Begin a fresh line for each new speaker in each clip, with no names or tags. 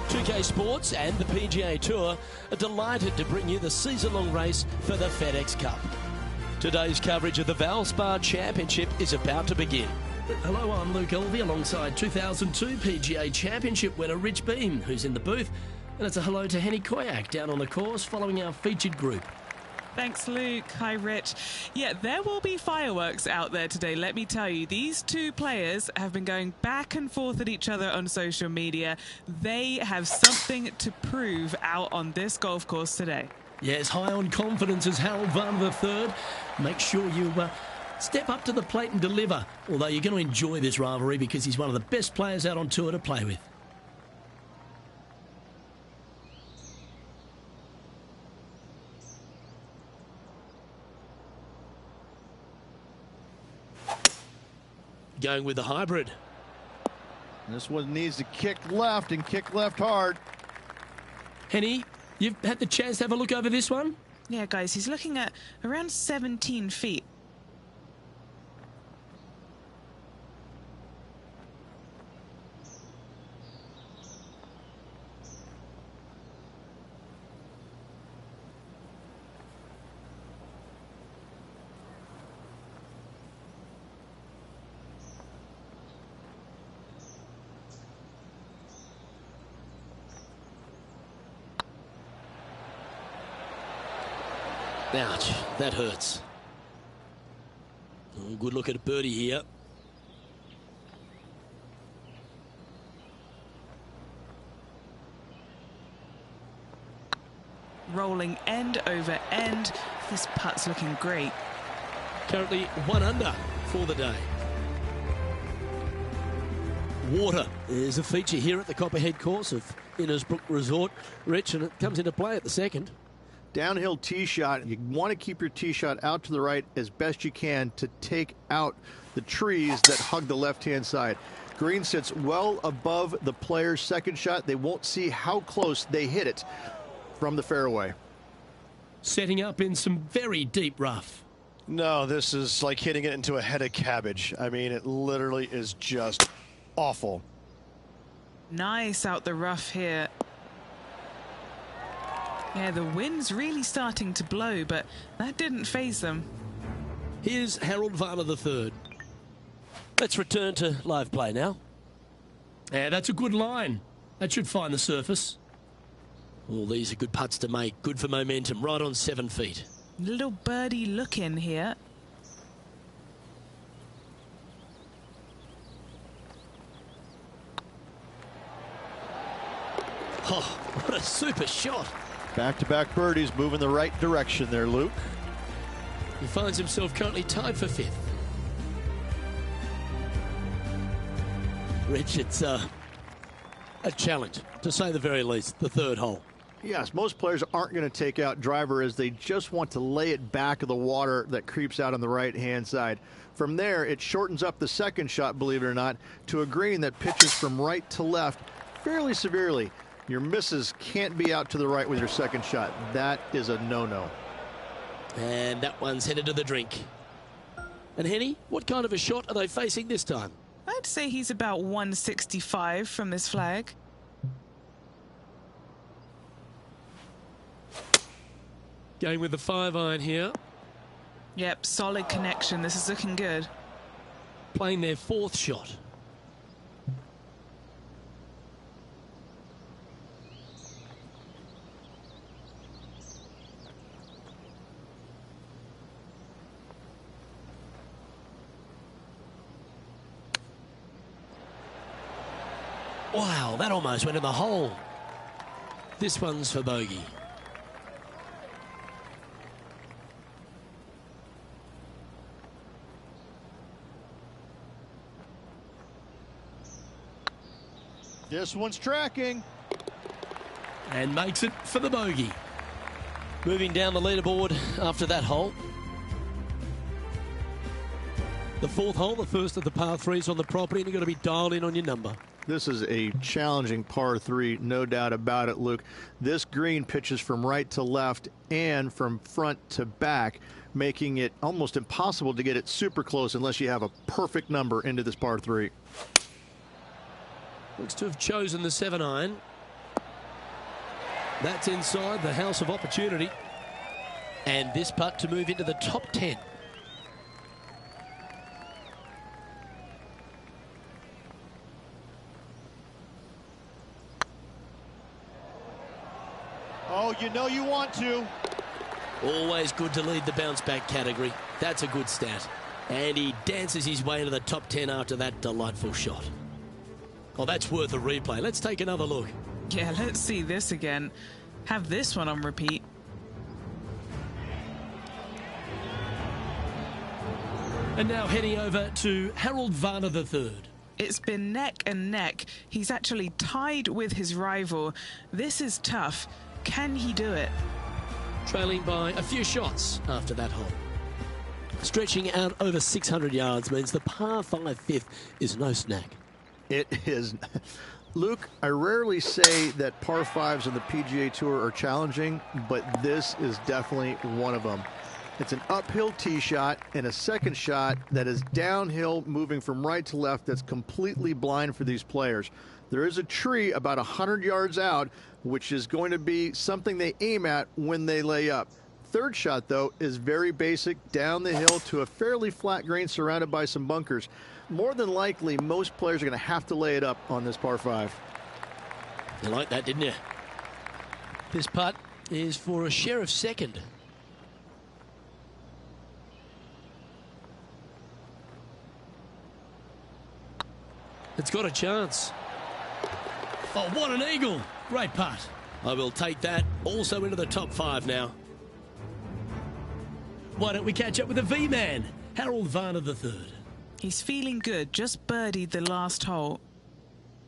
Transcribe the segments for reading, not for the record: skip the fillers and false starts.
2K Sports and the PGA Tour are delighted to bring you the season-long race for the FedEx Cup. Today's coverage of the Valspar Championship is about to begin. Hello, I'm Luke Elvey alongside 2002 PGA Championship winner Rich Beem, who's in the booth. And it's a hello to Henny Koyak down on the course following our featured group.
Thanks, Luke. Hi, Rich. Yeah, there will be fireworks out there today, let me tell you. These two players have been going back and forth at each other on social media. They have something to prove out on this golf course today.
Yes, high on confidence as Harold Varner III. Make sure you step up to the plate and deliver. Although you're going to enjoy this rivalry because he's one of the best players out on tour to play with. Going with the hybrid.
This one needs to kick left and kick left hard.
Henny, you've had the chance to have a look over this one?
Yeah, guys, he's looking at around 17 feet.
Ouch, that hurts. Oh, good look at birdie here.
Rolling end over end. This putt's looking great.
Currently 1 under for the day. Water is a feature here at the Copperhead course of Innisbrook Resort, Rich, and it comes into play at the second.
Downhill tee shot. You want to keep your tee shot out to the right as best you can to take out the trees that hug the left-hand side. Green sits well above the player's second shot. They won't see how close they hit it from the fairway.
Setting up in some very deep rough.
No, this is like hitting it into a head of cabbage. I mean, it literally is just awful.
Nice out the rough here. Yeah, the wind's really starting to blow, but that didn't faze them.
Here's Harold Varner III. Let's return to live play now. Yeah, that's a good line. That should find the surface. All these are good putts to make. Good for momentum. Right on 7 feet.
Little birdie look in here.
Oh, what a super shot.
Back-to-back birdies moving the right direction there, Luke.
He finds himself currently tied for 5th. Rich, it's a challenge, to say the very least, the 3rd hole.
Yes, most players aren't going to take out driver as they just want to lay it back of the water that creeps out on the right-hand side. From there, it shortens up the second shot, believe it or not, to a green that pitches from right to left fairly severely. Your misses can't be out to the right with your second shot. That is a no-no.
And that one's headed to the drink. And Henny, what kind of a shot are they facing this time?
I'd say he's about 165 from this flag.
Going with the 5-iron here.
Yep, solid connection. This is looking good.
Playing their 4th shot. Wow, that almost went in the hole. This one's for bogey.
This one's tracking.
And makes it for the bogey. Moving down the leaderboard after that hole. The 4th hole, the first of the par 3s on the property, and you've got to be dialed in on your number.
This is a challenging par 3, no doubt about it, Luke. This green pitches from right to left and from front to back, making it almost impossible to get it super close unless you have a perfect number into this par 3.
Looks to have chosen the 7-iron. That's inside the house of opportunity. And this putt to move into the top 10.
Oh, you know you want to.
Always good to lead the bounce back category. That's a good stat. And he dances his way into the top 10 after that delightful shot. Oh, that's worth a replay. Let's take another look.
Yeah, let's see this again. Have this one on repeat.
And now heading over to Harold Varner III.
It's been neck and neck. He's actually tied with his rival. This is tough. Can he do it?
Trailing by a few shots after that hole. Stretching out over 600 yards means the par 5 fifth is no snack.
It is. Luke, I rarely say that par 5s on the PGA Tour are challenging, but this is definitely one of them. It's an uphill tee shot and a second shot that is downhill, moving from right to left, that's completely blind for these players. There is a tree about 100 yards out, which is going to be something they aim at when they lay up. Third shot, though, is very basic, down the hill to a fairly flat green surrounded by some bunkers. More than likely, most players are going to have to lay it up on this par 5.
You like that, didn't you? This putt is for a share of second. It's got a chance. Oh, what an eagle. Great putt. I will take that also into the top 5 now. Why don't we catch up with the V-man, Harold Varner III.
He's feeling good, just birdied the last hole.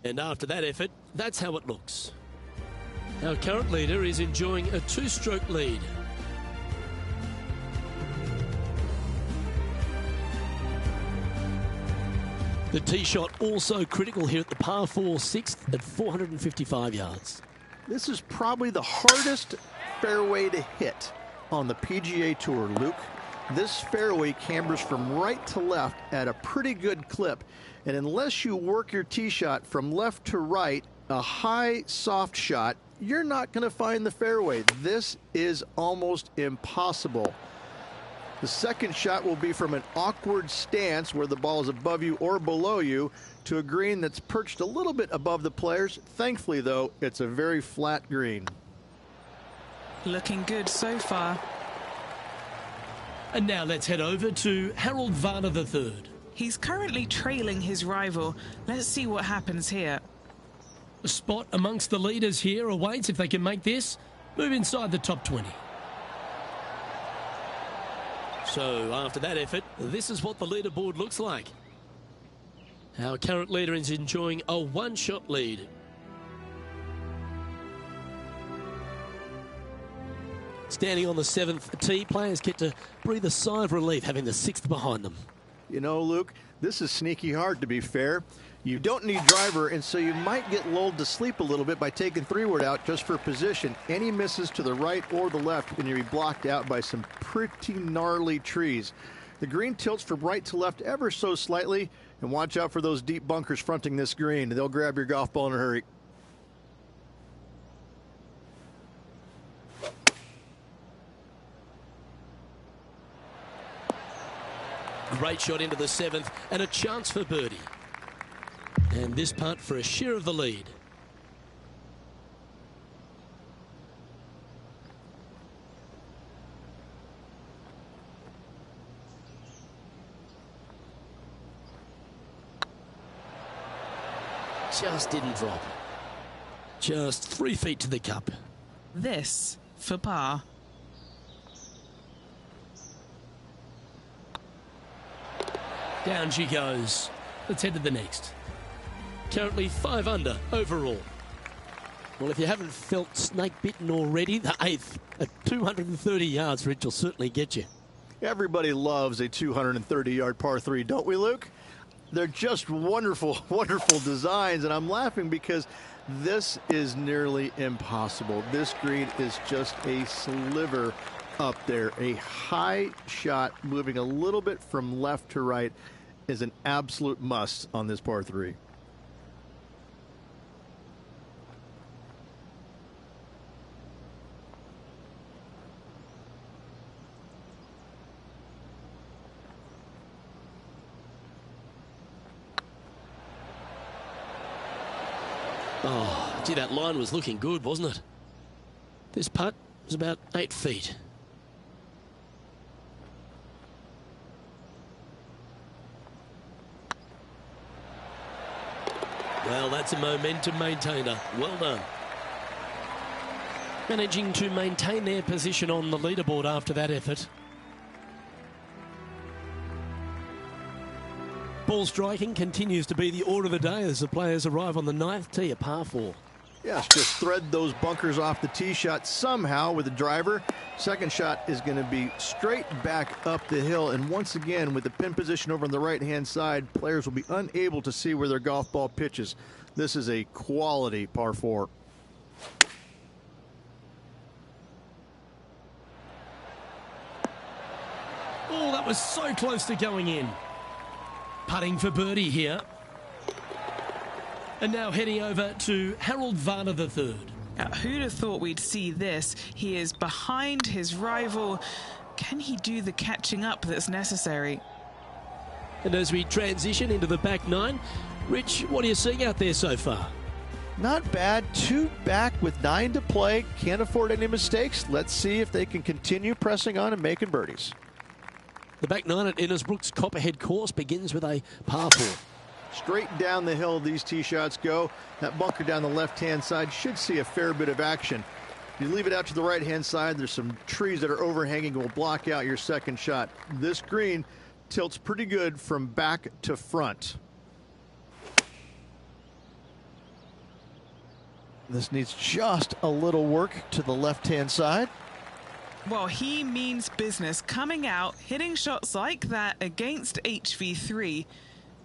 And after that effort, that's how it looks. Our current leader is enjoying a 2-stroke lead. The tee shot also critical here at the par 4 6th at 455 yards.
This is probably the hardest fairway to hit on the PGA Tour, Luke. This fairway cambers from right to left at a pretty good clip, and unless you work your tee shot from left to right, a high soft shot, you're not going to find the fairway. This is almost impossible. The second shot will be from an awkward stance where the ball is above you or below you to a green that's perched a little bit above the players. Thankfully, though, it's a very flat green.
Looking good so far.
And now let's head over to Harold Varner III.
He's currently trailing his rival. Let's see what happens here.
A spot amongst the leaders here awaits if they can make this. Move inside the top 20. So after that effort, this is what the leaderboard looks like. Our current leader is enjoying a 1-shot lead. Standing on the 7th tee, players get to breathe a sigh of relief having the 6th behind them.
You know, Luke, this is sneaky hard, to be fair. You don't need driver, and so you might get lulled to sleep a little bit by taking 3-wood out just for position. Any misses to the right or the left, and you'll be blocked out by some pretty gnarly trees. The green tilts from right to left ever so slightly, and watch out for those deep bunkers fronting this green. They'll grab your golf ball in a hurry.
Great shot into the 7th and a chance for birdie. And this putt for a share of the lead. Just didn't drop. Just 3 feet to the cup.
This for par.
Down she goes. Let's head to the next. Currently 5 under overall. Well, if you haven't felt snake bitten already, the 8th at 230 yards, Rich, will certainly get you.
Everybody loves a 230-yard par 3, don't we, Luke? They're just wonderful, wonderful designs, and I'm laughing because this is nearly impossible. This green is just a sliver up there. A high shot moving a little bit from left to right is an absolute must on this par 3.
Oh, gee, that line was looking good, wasn't it? This putt was about 8 feet. Well, that's a momentum maintainer. Well done. Managing to maintain their position on the leaderboard after that effort. Ball striking continues to be the order of the day as the players arrive on the 9th tee, a par 4.
Yes, just thread those bunkers off the tee shot somehow with the driver. Second shot is going to be straight back up the hill. And once again, with the pin position over on the right-hand side, players will be unable to see where their golf ball pitches. This is a quality par 4.
Oh, that was so close to going in. Putting for birdie here. And now heading over to Harold Varner III.
Now, who'd have thought we'd see this? He is behind his rival. Can he do the catching up that's necessary?
And as we transition into the back 9, Rich, what are you seeing out there so far?
Not bad. 2 back with 9 to play. Can't afford any mistakes. Let's see if they can continue pressing on and making birdies.
The back 9 at Innisbrook's Copperhead course begins with a par 4.
Straight down the hill these tee shots go. That bunker down the left-hand side should see a fair bit of action. You leave it out to the right-hand side, there's some trees that are overhanging and will block out your second shot. This green tilts pretty good from back to front.
This needs just a little work to the left-hand side.
Well, he means business. Coming out, hitting shots like that against HV3.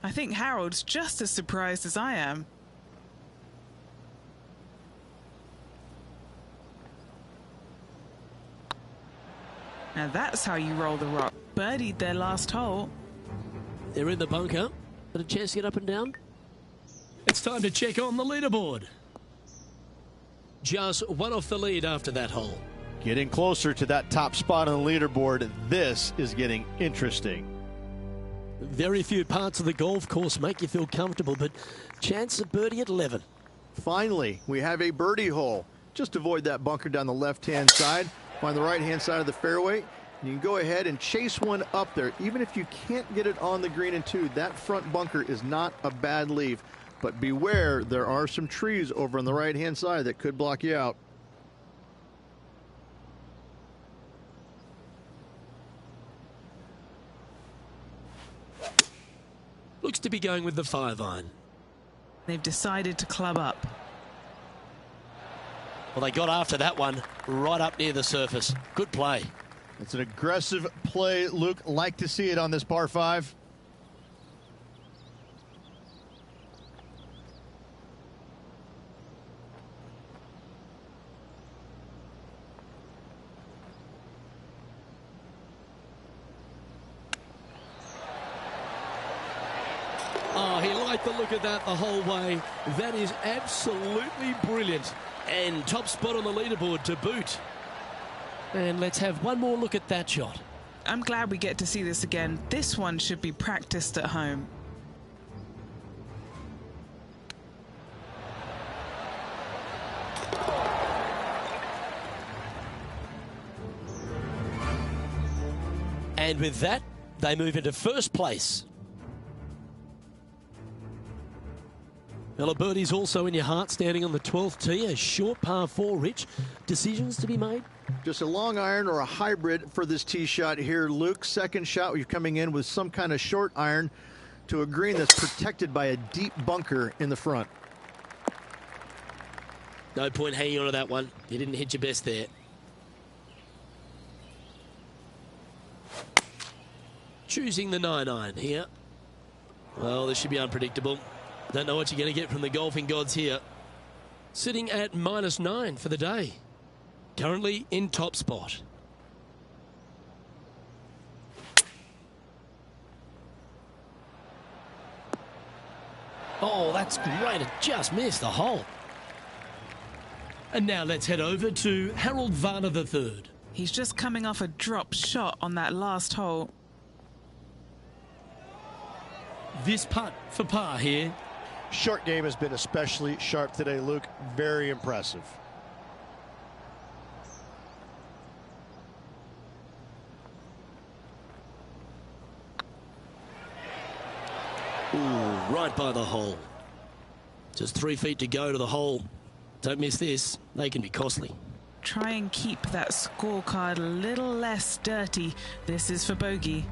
I think Harold's just as surprised as I am. Now that's how you roll the rock. Birdied their last hole.
They're in the bunker. Got a chance to get up and down. It's time to check on the leaderboard. Just one off the lead after that hole.
Getting closer to that top spot on the leaderboard. This is getting interesting.
Very few parts of the golf course make you feel comfortable, but chance of birdie at 11.
Finally, we have a birdie hole. Just avoid that bunker down the left-hand side. Find the right-hand side of the fairway. You can go ahead and chase one up there. Even if you can't get it on the green in 2, that front bunker is not a bad leave. But beware, there are some trees over on the right-hand side that could block you out.
Looks to be going with the 5-iron.
They've decided to club up.
Well, they got after that one right up near the surface. Good play.
It's an aggressive play, Luke. Like to see it on this par 5.
Oh, he liked the look of that the whole way. That is absolutely brilliant. And top spot on the leaderboard to boot. And let's have one more look at that shot.
I'm glad we get to see this again. This one should be practiced at home.
And with that, they move into first place. Well, a birdie's also in your heart, standing on the 12th tee, a short par 4, Rich. Decisions to be made?
Just a long iron or a hybrid for this tee shot here, Luke. Second shot, we're coming in with some kind of short iron to a green that's protected by a deep bunker in the front.
No point hanging on to that one. You didn't hit your best there. Choosing the 9-iron here. Well, this should be unpredictable. Don't know what you're going to get from the golfing gods here. Sitting at -9 for the day. Currently in top spot. Oh, that's great. It just missed the hole. And now let's head over to Harold Varner III.
He's just coming off a drop shot on that last hole.
This putt for par here.
Short game has been especially sharp today, Luke. Very impressive.
Ooh, right by the hole. Just 3 feet to go to the hole. Don't miss this. They can be costly.
Try and keep that scorecard a little less dirty. This is for bogey.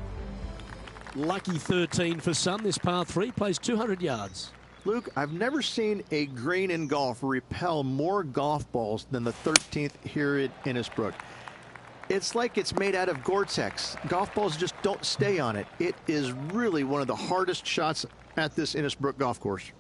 Lucky 13 for some. This par 3 plays 200 yards.
Luke, I've never seen a green in golf repel more golf balls than the 13th here at Innisbrook. It's like it's made out of Gore-Tex. Golf balls just don't stay on it. It is really one of the hardest shots at this Innisbrook golf course.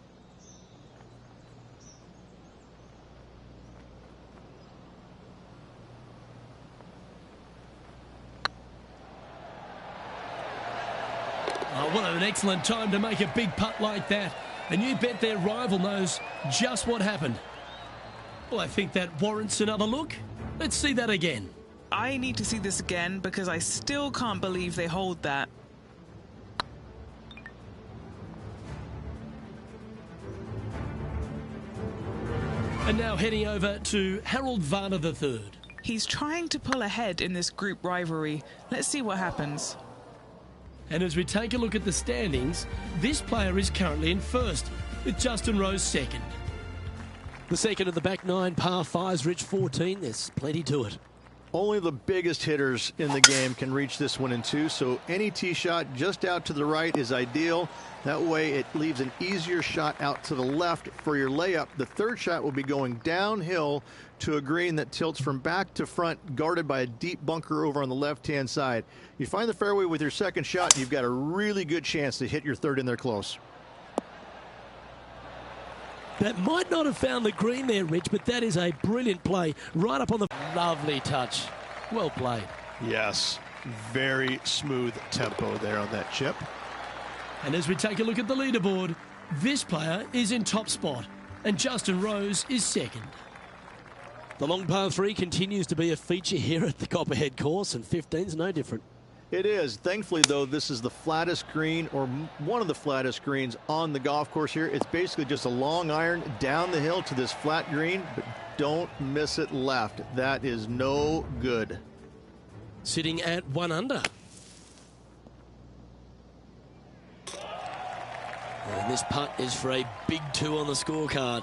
Oh, what an excellent time to make a big putt like that. And you bet their rival knows just what happened. Well, I think that warrants another look. Let's see that again.
I need to see this again because I still can't believe they hold that.
And now heading over to Harold Varner III.
He's trying to pull ahead in this group rivalry. Let's see what happens.
And as we take a look at the standings, this player is currently in first, with Justin Rose second. The second of the back 9 par 5s, Rich 14. There's plenty to it.
Only the biggest hitters in the game can reach this one in 2, so any tee shot just out to the right is ideal. That way it leaves an easier shot out to the left for your layup. The third shot will be going downhill to a green that tilts from back to front, guarded by a deep bunker over on the left-hand side. You find the fairway with your second shot, you've got a really good chance to hit your third in there close.
That might not have found the green there, Rich, but that is a brilliant play. Right up on the... Lovely touch. Well played.
Yes, very smooth tempo there on that chip.
And as we take a look at the leaderboard, this player is in top spot, and Justin Rose is second. The long par 3 continues to be a feature here at the Copperhead course, and 15's no different.
It is. Thankfully, though, this is the flattest green, or one of the flattest greens on the golf course here. It's basically just a long iron down the hill to this flat green, but don't miss it left. That is no good.
Sitting at 1 under. And this putt is for a big 2 on the scorecard.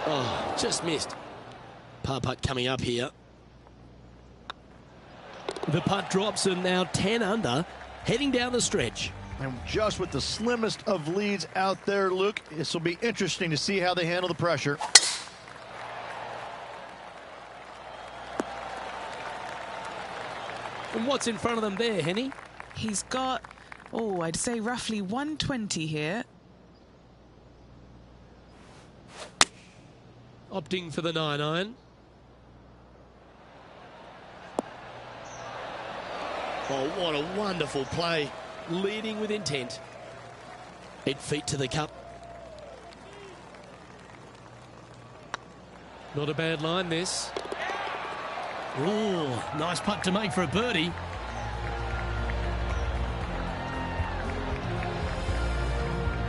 Oh, just missed. Par putt coming up here. The putt drops and now 10 under, heading down the stretch.
And just with the slimmest of leads out there, Luke, this will be interesting to see how they handle the pressure.
And what's in front of them there, Henny?
He's got, oh, I'd say roughly 120 here.
Opting for the 9-iron. Oh, what a wonderful play. Leading with intent. 8 feet to the cup. Not a bad line, this. Ooh, nice putt to make for a birdie.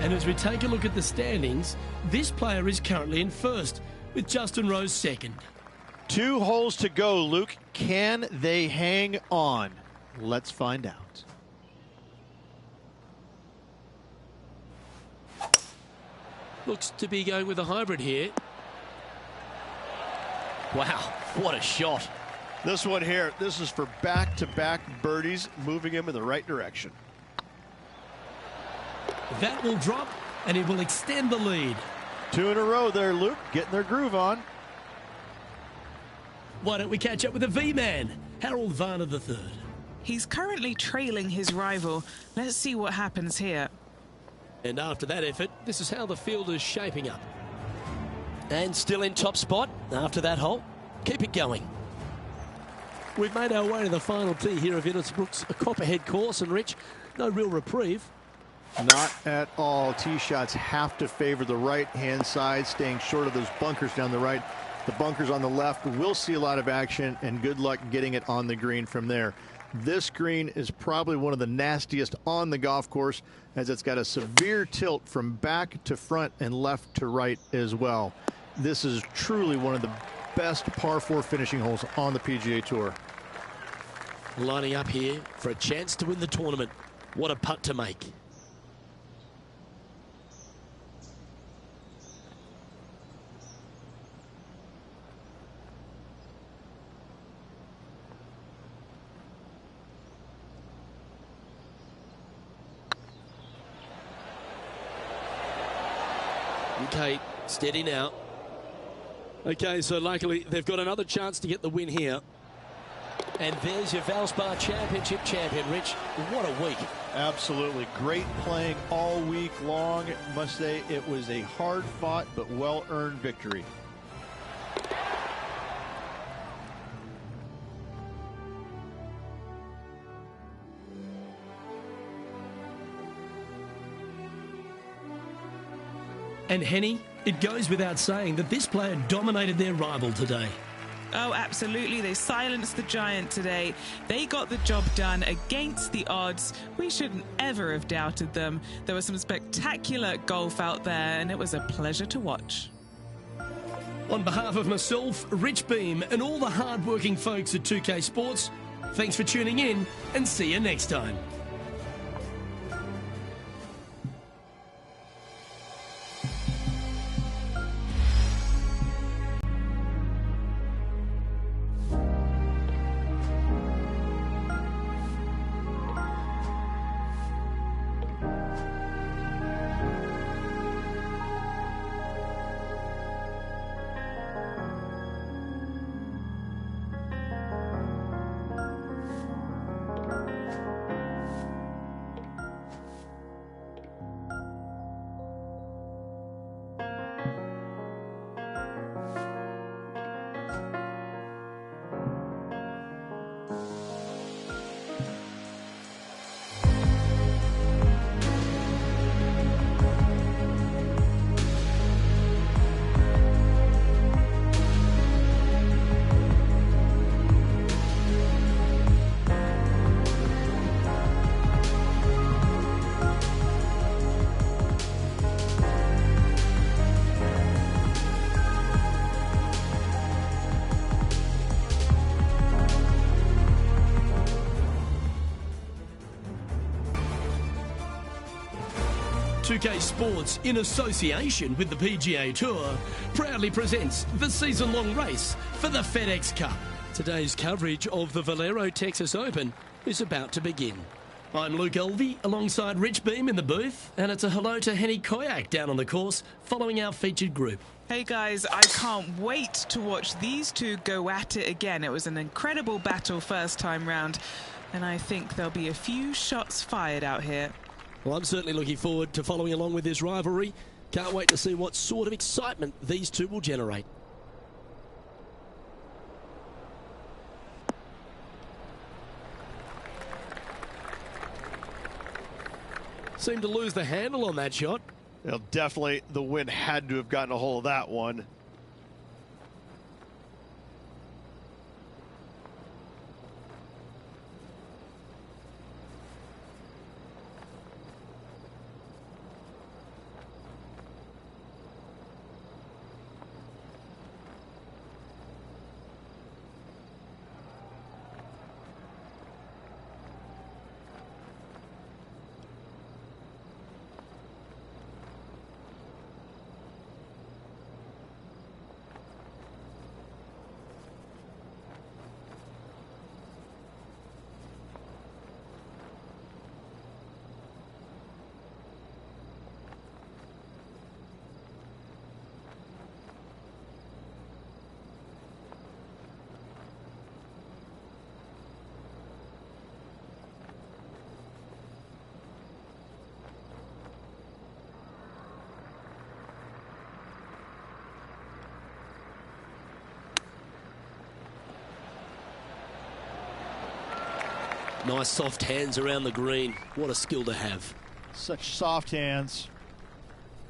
And as we take a look at the standings, this player is currently in first, with Justin Rose second.
2 holes to go, Luke. Can they hang on? Let's find out.
Looks to be going with a hybrid here. Wow, what a shot.
This one here, this is for back-to-back birdies, moving him in the right direction.
That will drop, and it will extend the lead.
2 in a row there, Luke, getting their groove on.
Why don't we catch up with the V-Man, Harold Varner III.
He's currently trailing his rival. Let's see what happens here.
And after that effort, this is how the field is shaping up. And still in top spot after that hole. Keep it going. We've made our way to the final tee here of Innisbrook's Copperhead course, and Rich, no real reprieve.
Not at all. Tee shots have to favor the right-hand side, staying short of those bunkers down the right. The bunkers on the left will see a lot of action, and good luck getting it on the green from there. This green is probably one of the nastiest on the golf course, as it's got a severe tilt from back to front and left to right as well. This is truly one of the best par 4 finishing holes on the PGA Tour.
Lining up here for a chance to win the tournament. What a putt to make. Okay, steady now. Okay, so luckily they've got another chance to get the win here. And there's your Valspar Championship champion, Rich. What a week.
Absolutely. Great playing all week long. Must say it was a hard-fought but well-earned victory.
And Henny, it goes without saying that this player dominated their rival today.
Oh, absolutely. They silenced the giant today. They got the job done against the odds. We shouldn't ever have doubted them. There was some spectacular golf out there, and it was a pleasure to watch.
On behalf of myself, Rich Beem, and all the hard-working folks at 2K Sports, thanks for tuning in, and see you next time. UK Sports, in association with the PGA Tour, proudly presents the season-long race for the FedEx Cup. Today's coverage of the Valero Texas Open is about to begin. I'm Luke Elvey, alongside Rich Beem in the booth, and it's a hello to Henny Koyak down on the course, following our featured group.
Hey guys, I can't wait to watch these two go at it again. It was an incredible battle first time round, and I think there'll be a few shots fired out here.
Well, I'm certainly looking forward to following along with this rivalry. Can't wait to see what sort of excitement these two will generate. Seemed to lose the handle on that shot.
Well, definitely the wind had to have gotten a hold of that one.
Nice soft hands around the green. What a skill to have.
Such soft hands.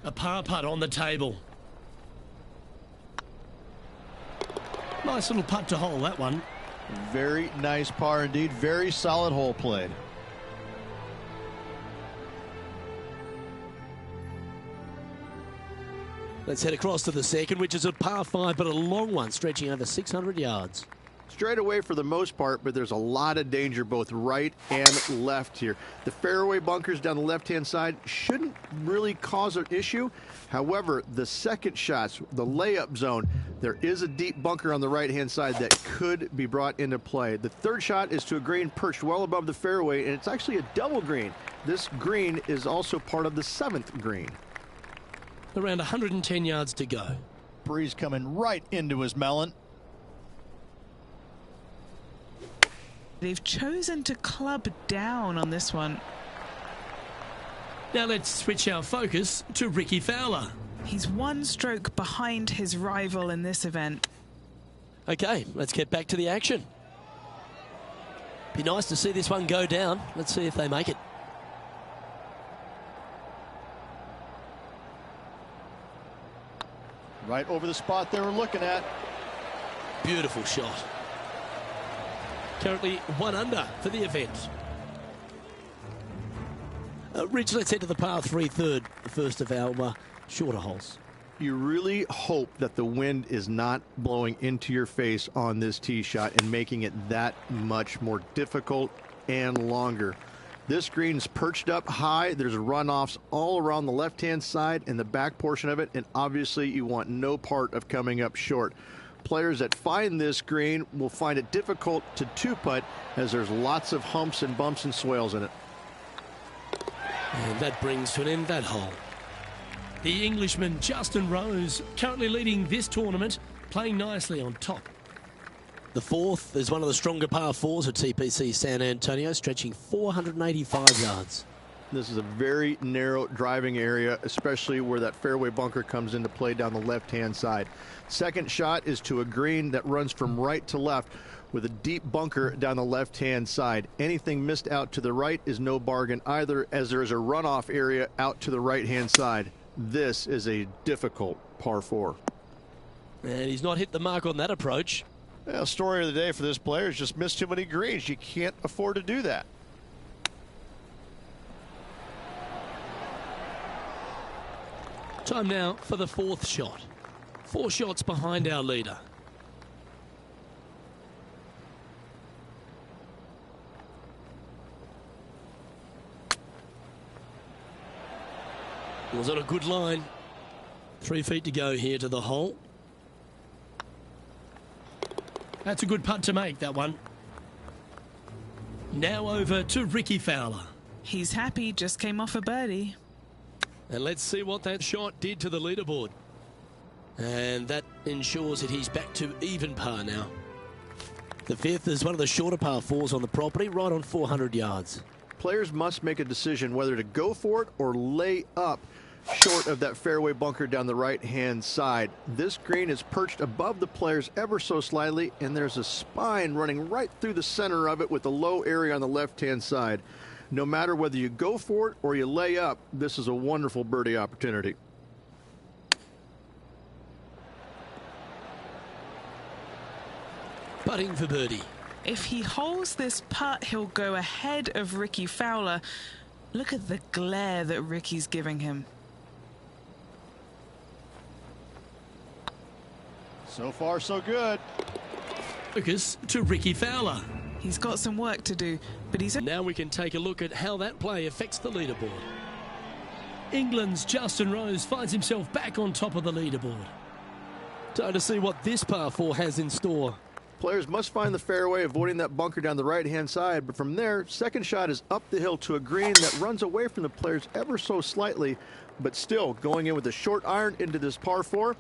A par putt on the table. Nice little putt to hole, that one.
Very nice par indeed. Very solid hole played.
Let's head across to the second, which is a par 5, but a long one, stretching over 600 yards.
Straight away for the most part, but there's a lot of danger both right and left here. The fairway bunkers down the left-hand side shouldn't really cause an issue. However, the second shots, the layup zone, there is a deep bunker on the right-hand side that could be brought into play. The third shot is to a green perched well above the fairway, and it's actually a double green. This green is also part of the 7th green.
Around 110 yards to go.
Breeze coming right into his melon.
They've chosen to club down on this one.
Now let's switch our focus to Rickie Fowler.
He's one stroke behind his rival in this event.
Okay, let's get back to the action. Be nice to see this one go down. Let's see if they make it.
Right over the spot they were looking at.
Beautiful shot. Currently 1 under for the event. Rich, let's head to the par 3 third, the first of our shorter holes.
You really hope that the wind is not blowing into your face on this tee shot and making it that much more difficult and longer. This green's perched up high. There's runoffs all around the left-hand side and the back portion of it, and obviously you want no part of coming up short. Players that find this green will find it difficult to two-putt as there's lots of humps and bumps and swales in it.
And that brings to an end that hole. The Englishman Justin Rose currently leading this tournament, playing nicely on top. The fourth is one of the stronger par 4s at TPC San Antonio, stretching 485 yards.
This is a very narrow driving area, especially where that fairway bunker comes into play down the left-hand side. Second shot is to a green that runs from right to left with a deep bunker down the left-hand side. Anything missed out to the right is no bargain either, as there is a runoff area out to the right-hand side. This is a difficult par 4.
And he's not hit the mark on that approach.
Well, story of the day for this player is just missed too many greens. You can't afford to do that.
Time now for the fourth shot. 4 shots behind our leader. Was on a good line. 3 feet to go here to the hole. That's a good putt to make, that one. Now over to Rickie Fowler.
He's happy, just came off a birdie.
And let's see what that shot did to the leaderboard. And that ensures that he's back to even par now. The fifth is one of the shorter par 4s on the property, right on 400 yards.
Players must make a decision whether to go for it or lay up short of that fairway bunker down the right-hand side. This green is perched above the players ever so slightly, and there's a spine running right through the center of it with a low area on the left-hand side. No matter whether you go for it or you lay up, this is a wonderful birdie opportunity.
Putting for birdie.
If he holds this putt, he'll go ahead of Rickie Fowler. Look at the glare that Rickie's giving him.
So far, so good.
Focus to Rickie Fowler.
He's got some work to do, but he's...
Now we can take a look at how that play affects the leaderboard. England's Justin Rose finds himself back on top of the leaderboard. Time to see what this par 4 has in store.
Players must find the fairway, avoiding that bunker down the right-hand side, but from there, second shot is up the hill to a green that runs away from the players ever so slightly, but still going in with a short iron into this par 4.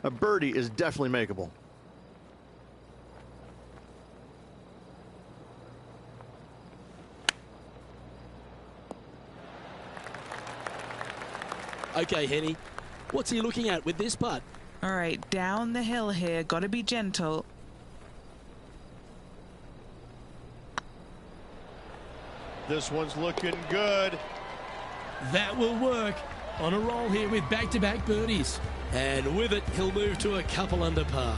A birdie is definitely makeable.
Okay, Henny, what's he looking at with this putt?
All right, down the hill here, got to be gentle.
This one's looking good.
That will work. On a roll here with back-to-back birdies. And with it, he'll move to a couple under par.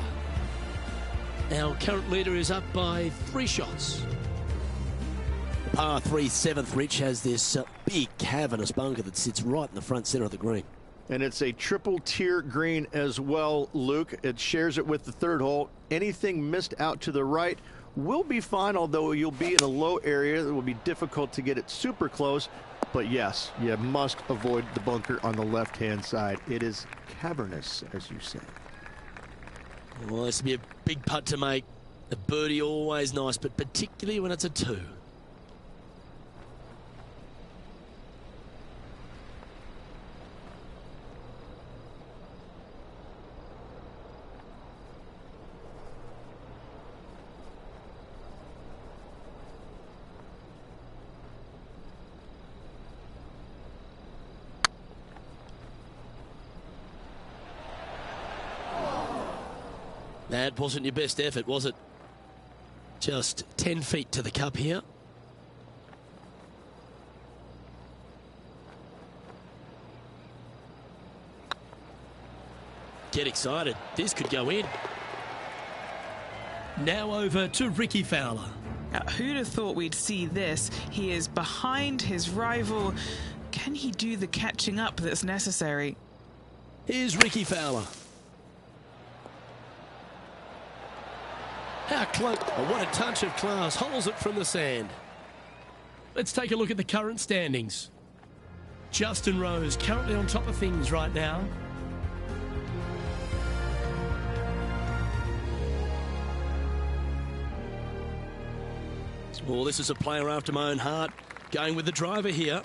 Our current leader is up by 3 shots. Par 3 7th, Rich, has this big cavernous bunker that sits right in the front centre of the green.
And it's a triple tier green as well, Luke. It shares it with the 3rd hole. Anything missed out to the right will be fine, although you'll be in a low area. It will be difficult to get it super close. But yes, you must avoid the bunker on the left-hand side. It is cavernous, as you say.
Well, this will be a big putt to make. A birdie always nice, but particularly when it's a 2. That wasn't your best effort, was it? Just 10 feet to the cup here. Get excited. This could go in. Now over to Ricky Fowler.
Now, who'd have thought we'd see this? He is behind his rival. Can he do the catching up that's necessary?
Here's Ricky Fowler. How close. Oh, what a touch of class. Holds it from the sand. Let's take a look at the current standings. Justin Rose currently on top of things right now. Well, this is a player after my own heart. Going with the driver here.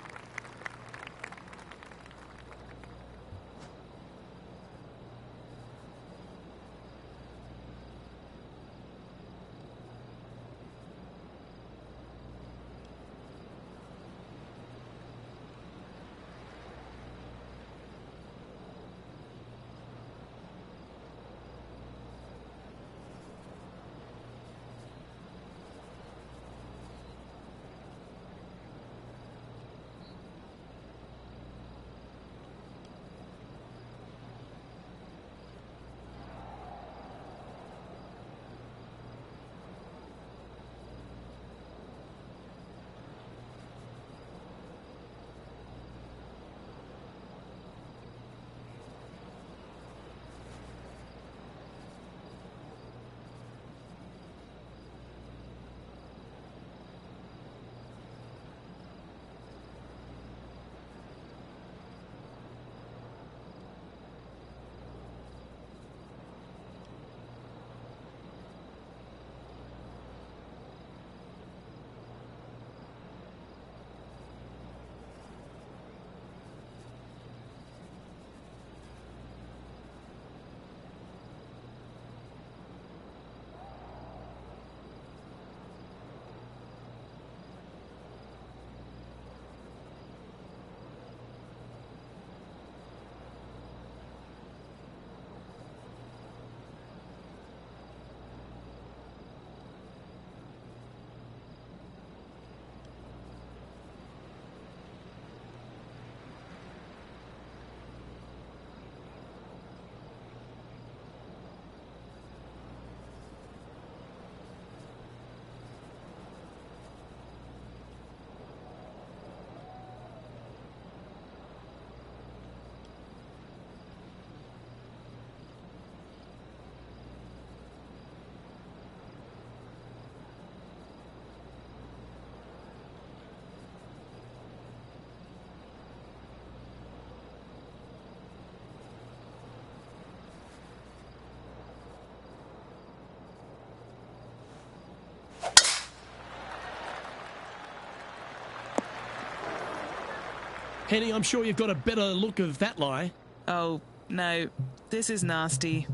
Henny, I'm sure you've got a better look of that lie.
Oh, no. This is nasty.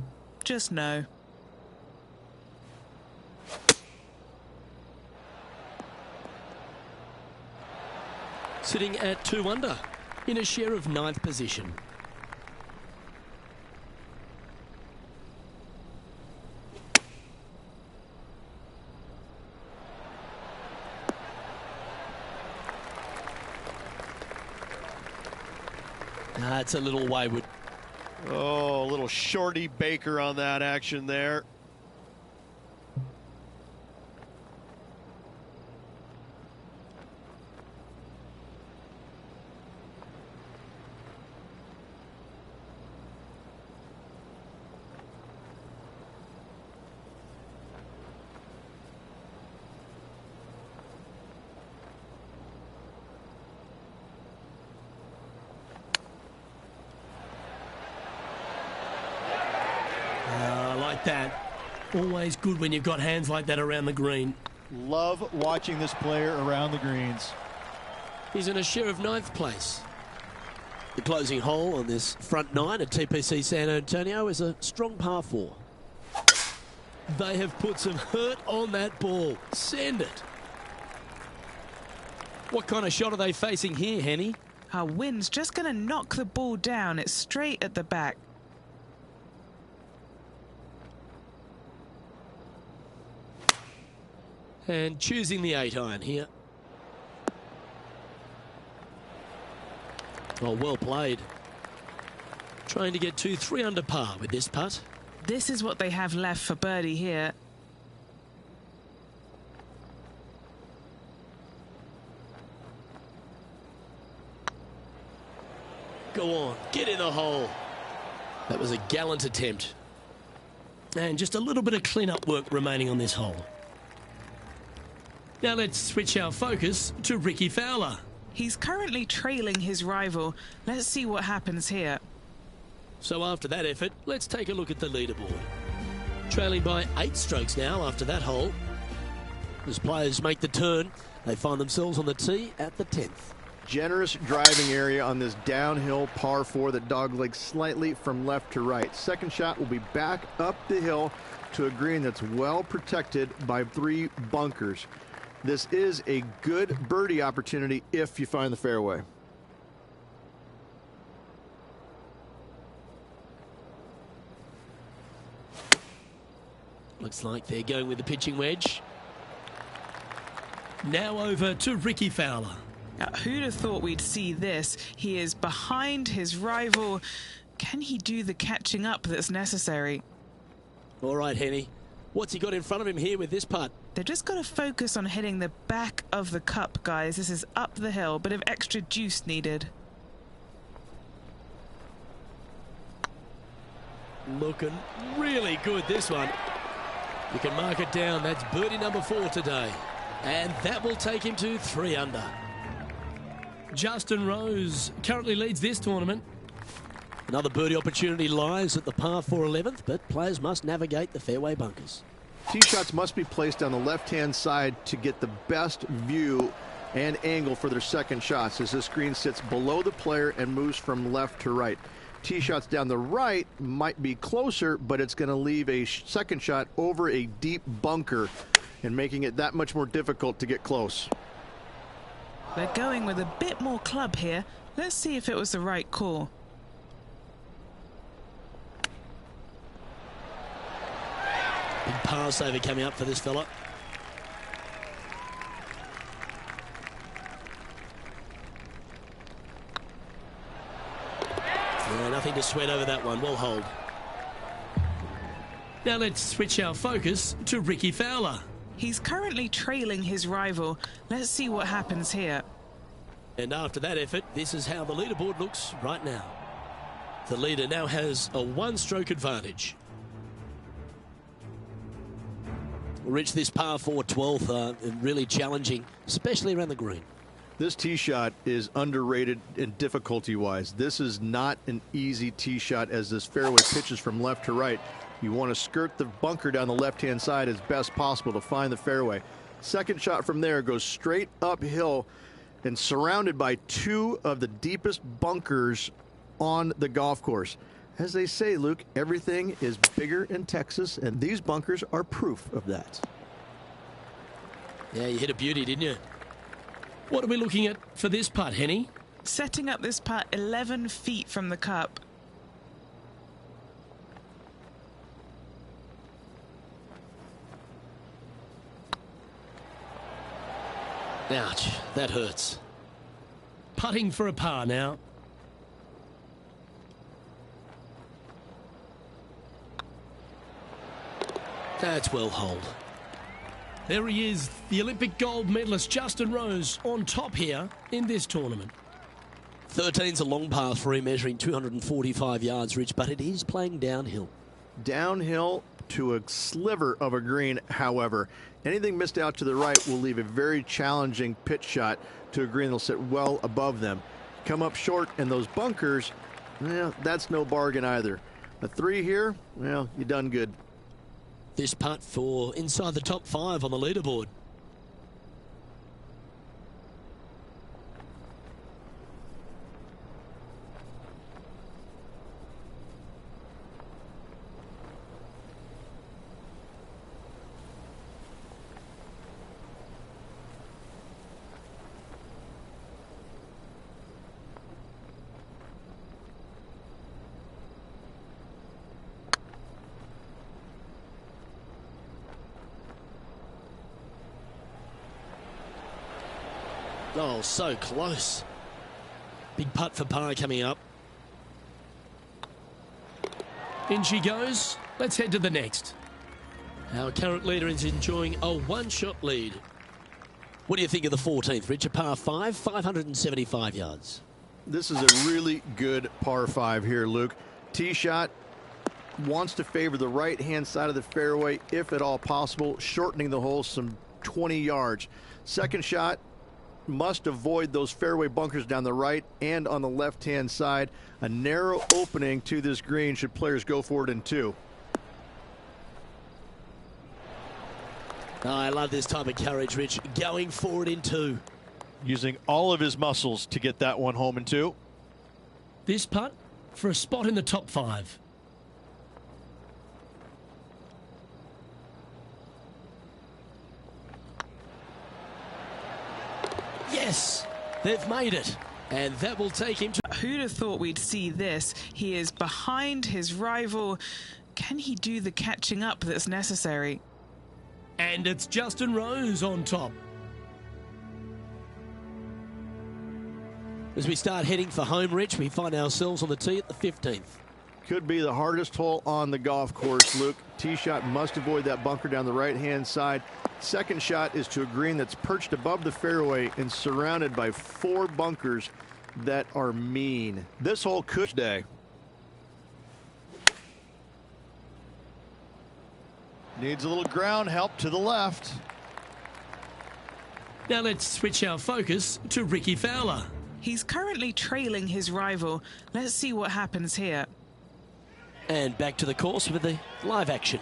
Just no.
Sitting at 2 under in a share of 9th position. It's a little wayward.
Oh, a little shorty Baker on that action there.
That. Always good when you've got hands like that around the green.
Love watching this player around the greens.
He's in a share of 9th place. The closing hole on this front 9 at TPC San Antonio is a strong par 4. They have put some hurt on that ball. Send it. What kind of shot are they facing here, Henny?
Our wind's just going to knock the ball down. It's straight at the back.
And choosing the 8-iron here. Oh, well played. Trying to get 2-3 under par with this putt.
This is what they have left for birdie here.
Go on, get in the hole. That was a gallant attempt. And just a little bit of clean-up work remaining on this hole. Now let's switch our focus to Rickie Fowler.
He's currently trailing his rival. Let's see what happens here.
So after that effort, let's take a look at the leaderboard. Trailing by 8 strokes now after that hole. As players make the turn, they find themselves on the tee at the 10th.
Generous driving area on this downhill par 4 that doglegs slightly from left to right. Second shot will be back up the hill to a green that's well protected by 3 bunkers. This is a good birdie opportunity if you find the fairway.
Looks like they're going with the pitching wedge. Now over to Rickie Fowler.
Now, who'd have thought we'd see this? He is behind his rival. Can he do the catching up that's necessary?
All right, Henny. What's he got in front of him here with this putt?
They've just got to focus on hitting the back of the cup, guys. This is up the hill, bit of extra juice needed.
Looking really good, this one. You can mark it down. That's birdie number 4 today. And that will take him to 3 under. Justin Rose currently leads this tournament. Another birdie opportunity lies at the par 4 11th, but players must navigate the fairway bunkers.
Tee shots must be placed on the left-hand side to get the best view and angle for their second shots, as this green sits below the player and moves from left to right. Tee shots down the right might be closer, but it's going to leave a second shot over a deep bunker and making it that much more difficult to get close.
They're going with a bit more club here. Let's see if it was the right call.
Big par saver coming up for this fella. Yeah, nothing to sweat over that one. Well hold. Now let's switch our focus to Rickie Fowler.
He's currently trailing his rival. Let's see what happens here.
And after that effort, this is how the leaderboard looks right now. The leader now has a 1-stroke advantage. Reach this par 4 12th, really challenging, especially around the green.
This tee shot is underrated in difficulty-wise. This is not an easy tee shot as this fairway pitches from left to right. You want to skirt the bunker down the left-hand side as best possible to find the fairway. Second shot from there goes straight uphill and surrounded by 2 of the deepest bunkers on the golf course. As they say, Luke, everything is bigger in Texas, and these bunkers are proof of that.
Yeah, you hit a beauty, didn't you? What are we looking at for this putt, Henny?
Setting up this putt 11 feet from the cup.
Ouch, that hurts. Putting for a par now. That's well holed. There he is, the Olympic gold medalist Justin Rose, on top here in this tournament. 13's a long par 3, measuring 245 yards, Rich, but it is playing downhill.
Downhill to a sliver of a green, however. Anything missed out to the right will leave a very challenging pitch shot to a green that'll sit well above them. Come up short in those bunkers, well, that's no bargain either. A 3 here, well, you done good.
This putt for inside the top 5 on the leaderboard. Oh, so close. Big putt for par coming up. In she goes. Let's head to the next. Our current leader is enjoying a one-shot lead. What do you think of the 14th, Rich? A par 5, 575 yards.
This is a really good par 5 here, Luke. Tee shot wants to favor the right-hand side of the fairway, if at all possible, shortening the hole some 20 yards. Second shot must avoid those fairway bunkers down the right and on the left-hand side. A narrow opening to this green should players go for it in 2.
Oh, I love this type of courage, Rich. Going for it in 2.
Using all of his muscles to get that one home in 2.
This putt for a spot in the top 5. Yes, they've made it. And that will take him to...
Who'd have thought we'd see this? He is behind his rival. Can he do the catching up that's necessary?
And it's Justin Rose on top. As we start heading for home, Rich, we find ourselves on the tee at the 15th.
Could be the hardest hole on the golf course, Luke. Tee shot must avoid that bunker down the right-hand side. Second shot is to a green that's perched above the fairway and surrounded by 4 bunkers that are mean. This hole could stay.
Needs a little ground help to the left.
Now let's switch our focus to Ricky Fowler.
He's currently trailing his rival. Let's see what happens here.
And back to the course with the live action.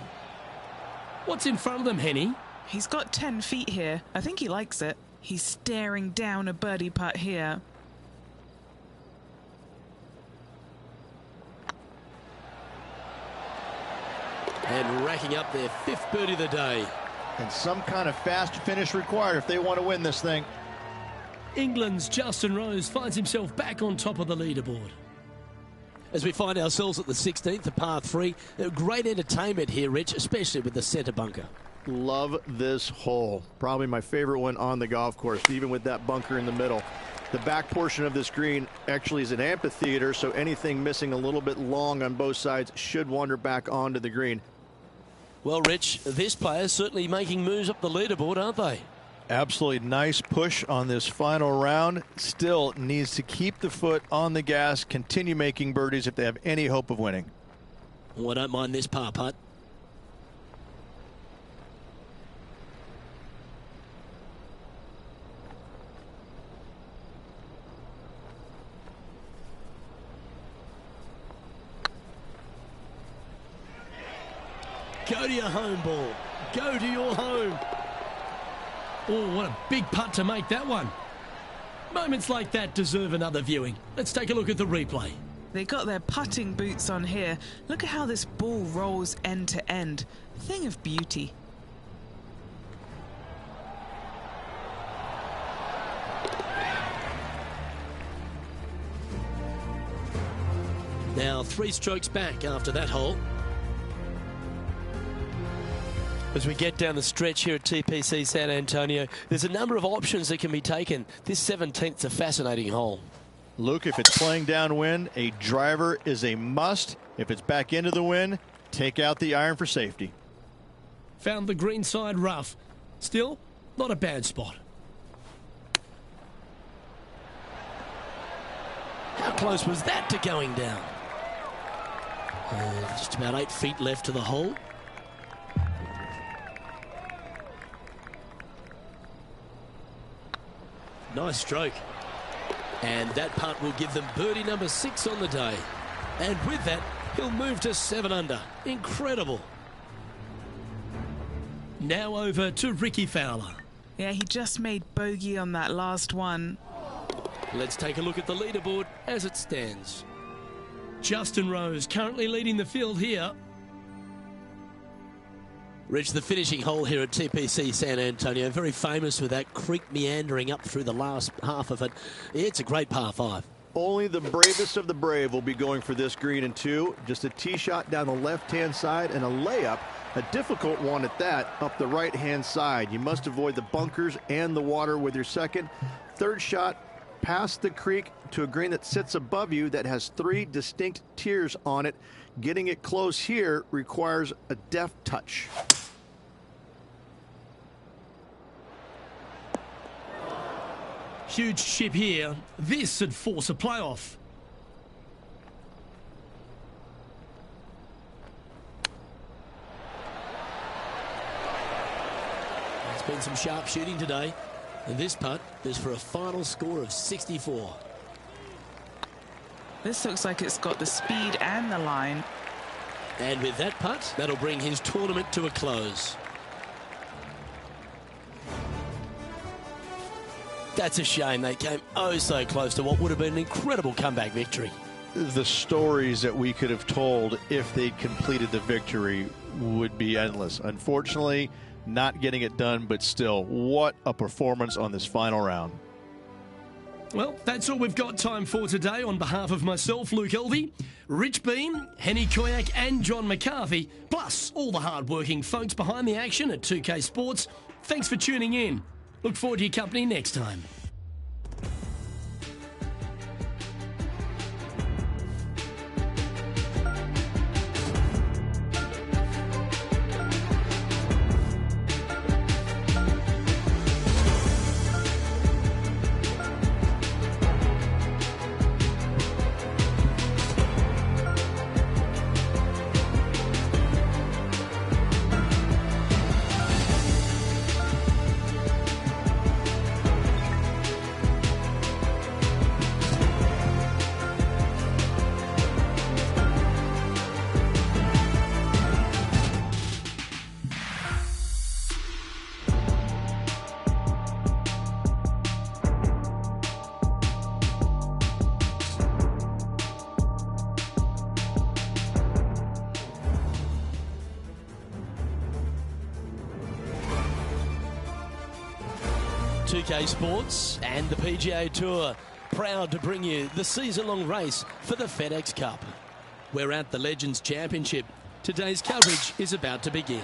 What's in front of them, Henny?
He's got 10 feet here. I think he likes it. He's staring down a birdie putt here.
And racking up their 5th birdie of the day.
And some kind of fast finish required if they want to win this thing.
England's Justin Rose finds himself back on top of the leaderboard. As we find ourselves at the 16th, the par 3. Great entertainment here, Rich, especially with the centre bunker.
Love this hole. Probably my favorite one on the golf course, even with that bunker in the middle. The back portion of this green actually is an amphitheater, so anything missing a little bit long on both sides should wander back onto the green.
Well, Rich, this player's certainly making moves up the leaderboard, aren't they?
Absolutely nice push on this final round. Still needs to keep the foot on the gas, continue making birdies if they have any hope of winning.
Well, I don't mind this par putt. Go to your home, ball. Go to your home. Oh, what a big putt to make that one. Moments like that deserve another viewing. Let's take a look at the replay.
They got their putting boots on here. Look at how this ball rolls end to end. Thing of beauty.
Now 3 strokes back after that hole. As we get down the stretch here at TPC San Antonio, there's a number of options that can be taken. This 17th's a fascinating hole.
Luke, if it's playing downwind, a driver is a must. If it's back into the wind, take out the iron for safety.
found the green side rough. Still, not a bad spot. How close was that to going down? Just about 8 feet left to the hole. Nice stroke. And that putt will give them birdie number 6 on the day. And with that, he'll move to 7 under. Incredible. Now over to Ricky Fowler.
Yeah, he just made bogey on that last one.
Let's take a look at the leaderboard as it stands. Justin Rose currently leading the field here. Reached the finishing hole here at TPC San Antonio. Very famous with that creek meandering up through the last half of it. It's a great par 5.
Only the bravest of the brave will be going for this green in 2. Just a tee shot down the left-hand side and a layup, a difficult one at that, up the right-hand side. You must avoid the bunkers and the water with your second. Third shot, past the creek to a green that sits above you that has 3 distinct tiers on it. Getting it close here requires a deft touch.
Huge chip here. This would force a playoff. There's been some sharp shooting today. And this putt is for a final score of 64.
This looks like it's got the speed and the line.
And with that putt, that'll bring his tournament to a close. That's a shame. They came oh so close to what would have been an incredible comeback victory.
The stories that we could have told if they completed the victory would be endless. Unfortunately, not getting it done, but still, what a performance on this final round.
Well, that's all we've got time for today. On behalf of myself, Luke Elvey, Rich Beam, Henny Koyak and John McCarthy, plus all the hard-working folks behind the action at 2K Sports, thanks for tuning in. Look forward to your company next time. TK Sports and the PGA Tour proud to bring you the season-long race for the FedEx Cup. We're at the Legends Championship. Today's coverage is about to begin.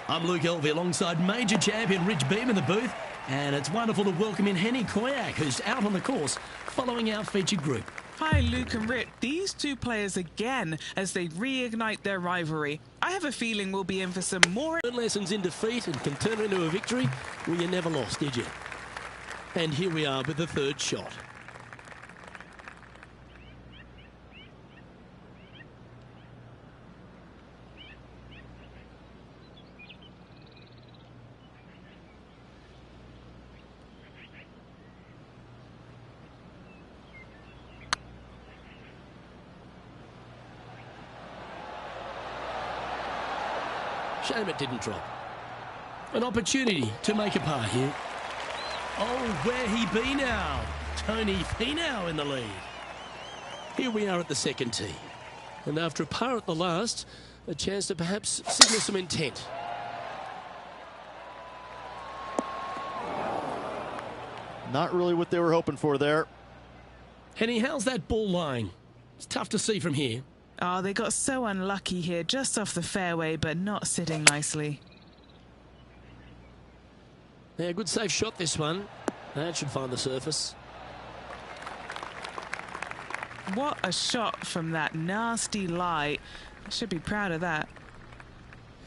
I'm Luke Elvey alongside major champion Rich Beam in the booth, and it's wonderful to welcome in Henny Koyak, who's out on the course following our featured group.
Hi, Luke and Rich. These two players again as they reignite their rivalry. I have a feeling we'll be in for some more
Lessons in defeat and can turn into a victory. Well, you never lost, did you? And here we are with the third shot. Shame it didn't drop. An opportunity to make a par here. Oh, where he be now? Tony Finau in the lead. Here we are at the second tee. And after a par at the last, a chance to perhaps signal some intent.
Not really what they were hoping for there.
Henny, how's that ball lying? It's tough to see from here.
Oh, they got so unlucky here, just off the fairway, but not sitting nicely.
Yeah, good safe shot this one. That should find the surface.
What a shot from that nasty lie. I should be proud of that.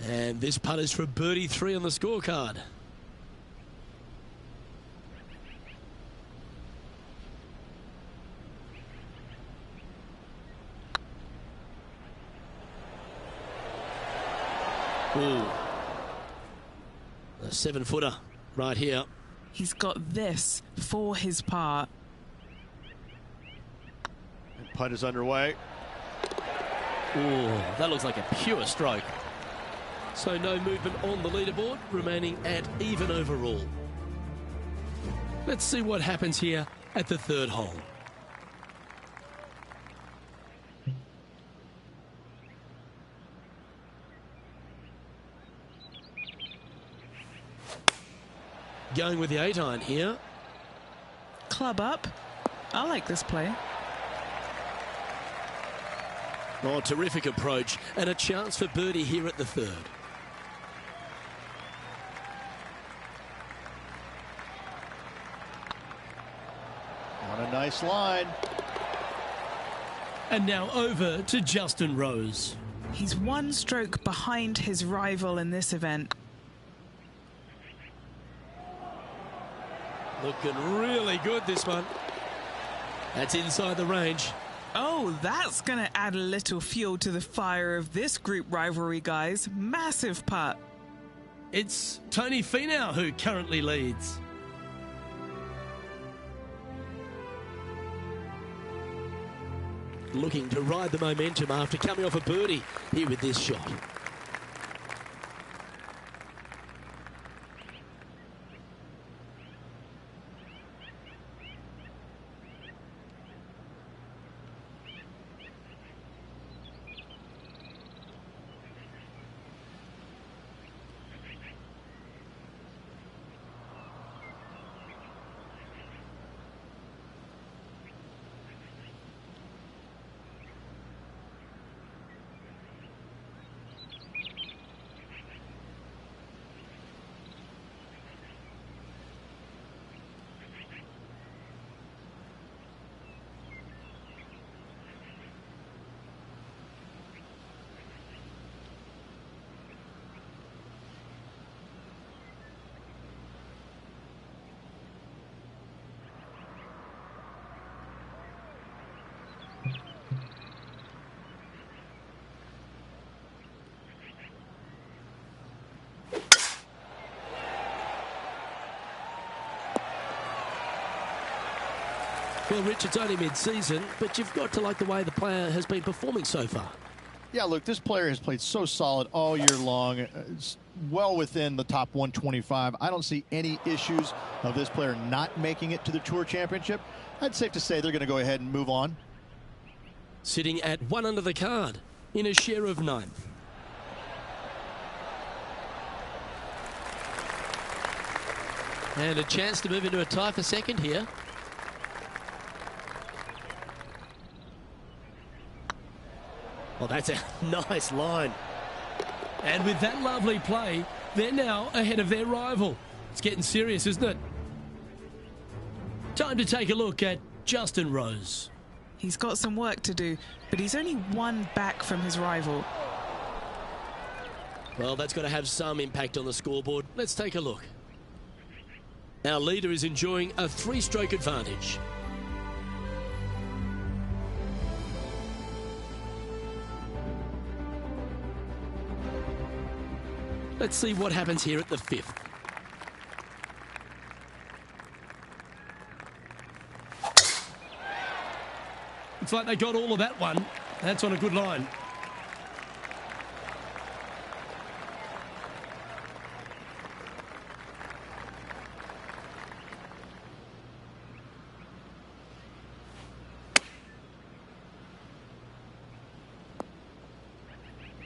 And this putt is for birdie 3 on the scorecard. Ooh. A 7-footer right here.
He's got this for his par.
And putt is underway.
Ooh, that looks like a pure stroke. So no movement on the leaderboard, remaining at even overall. Let's see what happens here at the 3rd hole. Going with the 8-iron here.
Club up. I like this play.
Oh, terrific approach, and a chance for birdie here at the 3rd.
On a nice line.
And now over to Justin Rose.
He's 1 stroke behind his rival in this event.
Looking really good, this one. That's inside the range.
Oh, that's going to add a little fuel to the fire of this group rivalry, guys. Massive putt.
It's Tony Finau who currently leads. Looking to ride the momentum after coming off a birdie here with this shot. Well, Rich, it's only mid-season, but you've got to like the way the player has been performing so far.
Yeah, look, this player has played so solid all year long. It's well within the top 125. I don't see any issues of this player not making it to the Tour Championship. It's safe to say they're going to go ahead and move on.
Sitting at 1 under the card in a share of 9th. And a chance to move into a tie for 2nd here. Well, that's a nice line. And with that lovely play, they're now ahead of their rival. It's getting serious, isn't it? Time to take a look at Justin Rose.
He's got some work to do, but he's only 1 back from his rival.
Well, that's got to have some impact on the scoreboard. Let's take a look. Our leader is enjoying a 3-stroke advantage. Let's see what happens here at the 5th. Looks like they got all of that one. That's on a good line.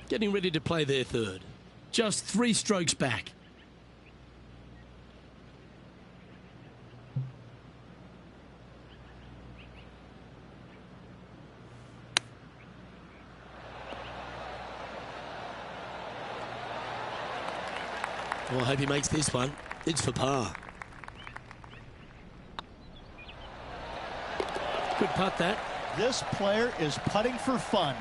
Getting ready to play their 3rd. Just 3 strokes back. Well, I hope he makes this one. It's for par. Good putt, that.
This player is putting for fun.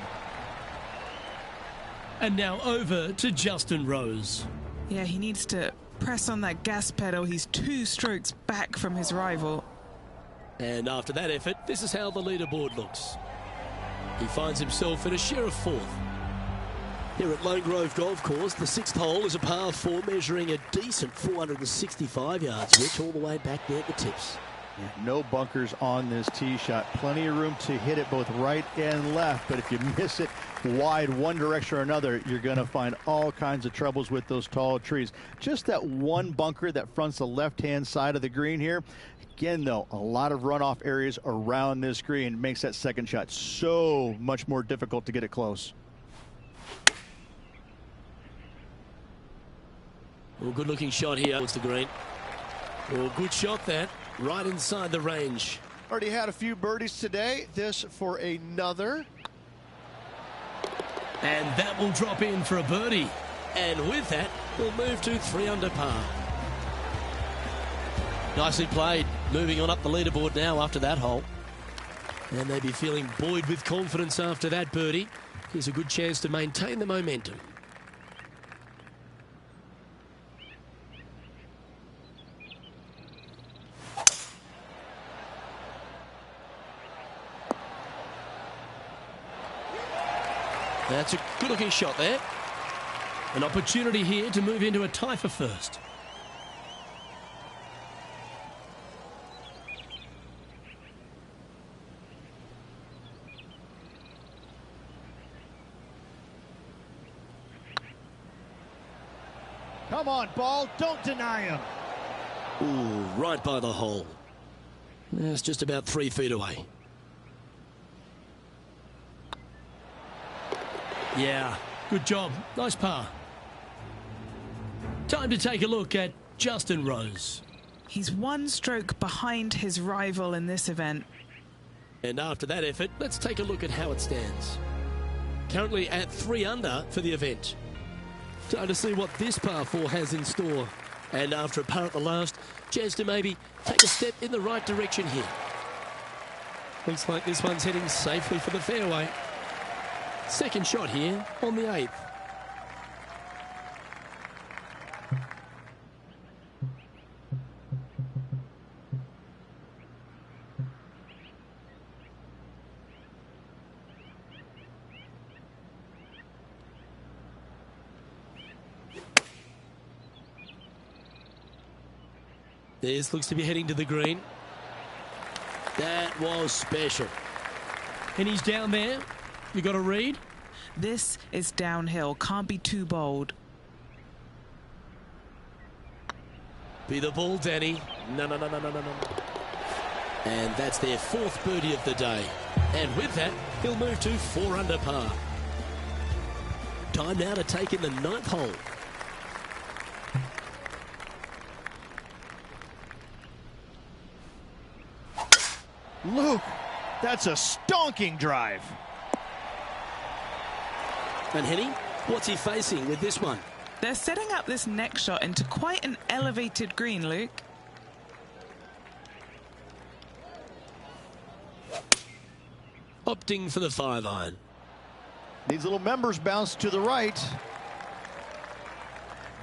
And now over to Justin Rose.
Yeah, he needs to press on that gas pedal. He's 2 strokes back from his rival.
And after that effort, this is how the leaderboard looks. He finds himself in a share of 4th. Here at Lone Grove Golf Course, the 6th hole is a par 4 measuring a decent 465 yards, which all the way back there at the tips.
No bunkers on this tee shot. Plenty of room to hit it both right and left. But if you miss it wide one direction or another, you're going to find all kinds of troubles with those tall trees. Just that one bunker that fronts the left-hand side of the green here. Again, though, a lot of runoff areas around this green makes that second shot so much more difficult to get it close.
Well, good looking shot here towards the green. Well, good shot that. Right inside the range.
Already had a few birdies today. This for another.
And that will drop in for a birdie. And with that, we'll move to 3 under par. Nicely played. Moving on up the leaderboard now after that hole. And they'll be feeling buoyed with confidence after that birdie. Here's a good chance to maintain the momentum. That's a good-looking shot there. An opportunity here to move into a tie for first.
Come on, ball. Don't deny him.
Ooh, right by the hole. That's just about 3 feet away. Yeah, good job. Nice par. Time to take a look at Justin Rose.
He's 1 stroke behind his rival in this event.
And after that effort, let's take a look at how it stands. Currently at 3 under for the event. Time to see what this par 4 has in store. And after a par at the last, chance to maybe take a step in the right direction here. Looks like this one's heading safely for the fairway. Second shot here on the 8th. This looks to be heading to the green. That was special. And he's down there. You got a read?
This is downhill. Can't be too bold.
Be the ball, Danny. No. And that's their 4th birdie of the day. And with that, he'll move to 4 under par. Time now to take in the 9th hole.
Luke, that's a stonking drive.
And Henny, what's he facing with this one?
They're setting up this next shot into quite an elevated green, Luke.
Opting for the 5-iron.
Needs a little members bounce to the right.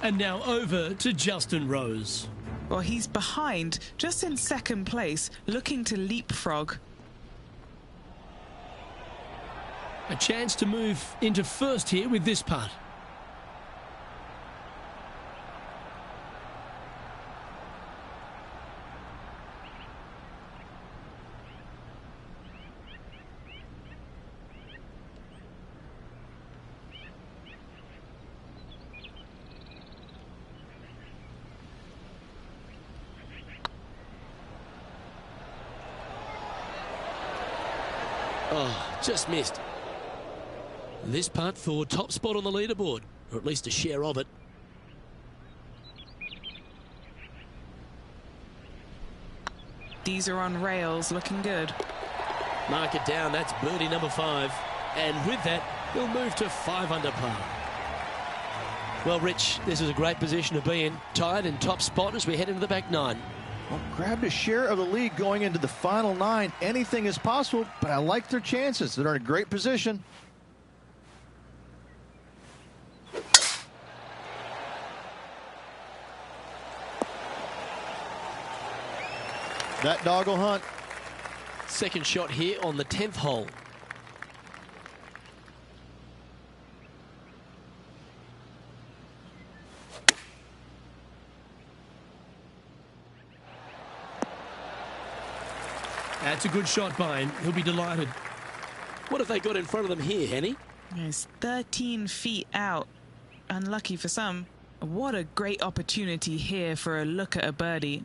And now over to Justin Rose.
Well, he's behind, just in 2nd place, looking to leapfrog.
A chance to move into first here with this putt. Oh, just missed. This putt for top spot on the leaderboard, or at least a share of it.
These are on rails, looking good.
Mark it down, that's birdie number 5. And with that, he'll move to 5 under par. Well, Rich, this is a great position to be in. Tied in top spot as we head into the back 9.
Well, grabbed a share of the lead going into the final 9. Anything is possible, but I like their chances. They're in a great position. That dog will hunt.
Second shot here on the 10th hole. That's a good shot by him. He'll be delighted. What have they got in front of them here, Henny?
It's 13 feet out. Unlucky for some. What a great opportunity here for a look at a birdie.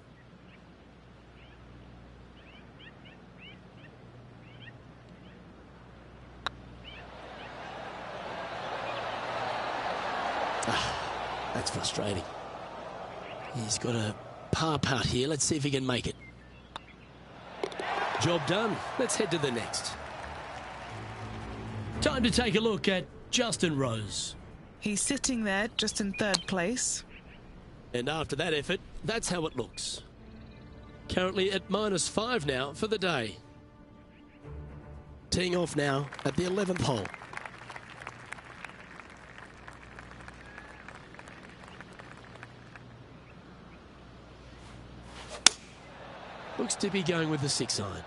That's frustrating. He's got a par putt here. Let's see if he can make it. Job done. Let's head to the next. Time to take a look at Justin Rose.
He's sitting there just in third place.
And after that effort, that's how it looks. Currently at -5 now for the day. Teeing off now at the 11th hole. Looks to be going with the 6-iron.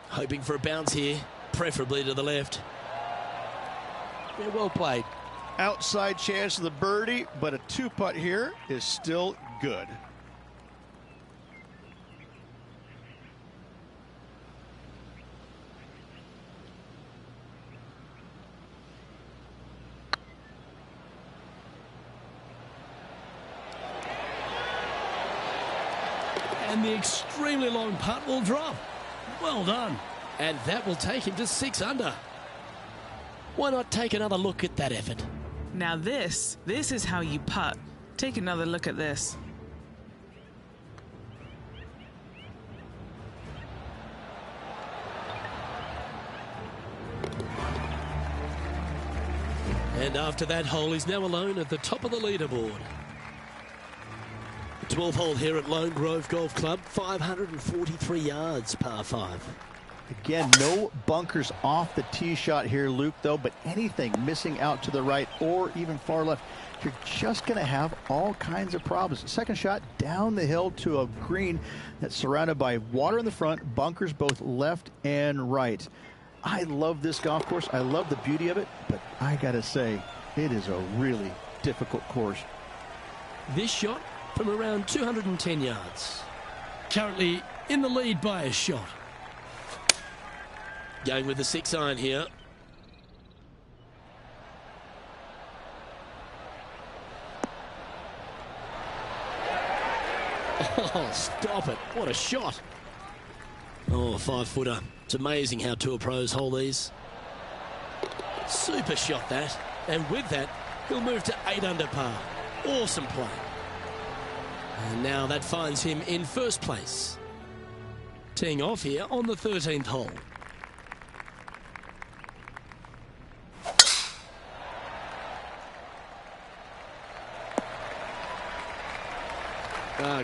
Hoping for a bounce here, preferably to the left. Yeah, well played.
Outside chance of the birdie, but a 2-putt here is still good.
And the extremely long putt will drop. Well done. And that will take him to 6 under. Why not take another look at that effort?
Now this is how you putt. Take another look at this.
And after that hole, he's now alone at the top of the leaderboard. 12th hole here at Lone Grove Golf Club, 543 yards, par 5.
Again, no bunkers off the tee shot here, Luke, though, but anything missing out to the right or even far left, you're just going to have all kinds of problems. Second shot down the hill to a green that's surrounded by water in the front, bunkers both left and right. I love this golf course. I love the beauty of it, but I got to say, it is a really difficult course.
This shot from around 210 yards. Currently in the lead by a shot. Going with the 6-iron here. Oh, stop it. What a shot. Oh, 5-footer. It's amazing how tour pros hold these. Super shot that. And with that, he'll move to 8 under par. Awesome play. And now that finds him in first place. Teeing off here on the 13th hole.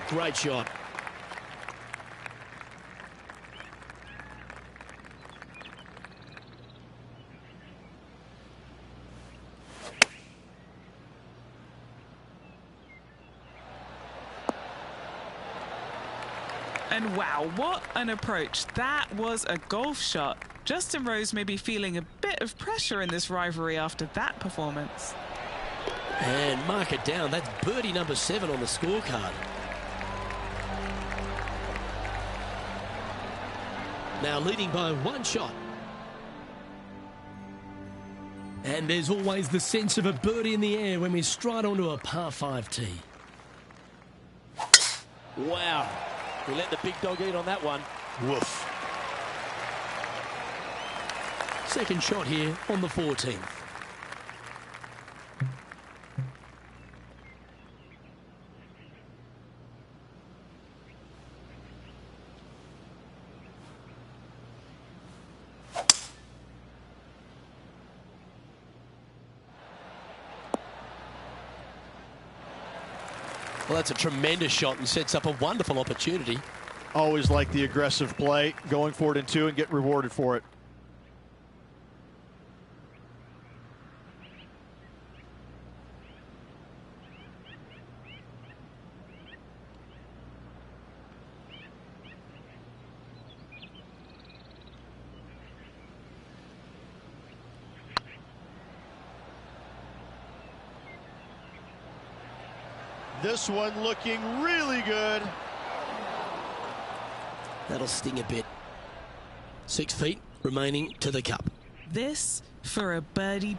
Great shot.
And wow, what an approach. That was a golf shot. Justin Rose may be feeling a bit of pressure in this rivalry after that performance.
And mark it down. That's birdie number 7 on the scorecard. Now leading by 1 shot. And there's always the sense of a birdie in the air when we stride onto a par 5 tee. Wow. We let the big dog eat on that one. Woof. Second shot here on the 14th. Well, that's a tremendous shot and sets up a wonderful opportunity.
Always like the aggressive play, going for it in 2 and get rewarded for it.
This one looking really good.
That'll sting a bit. 6 feet remaining to the cup.
This for a birdie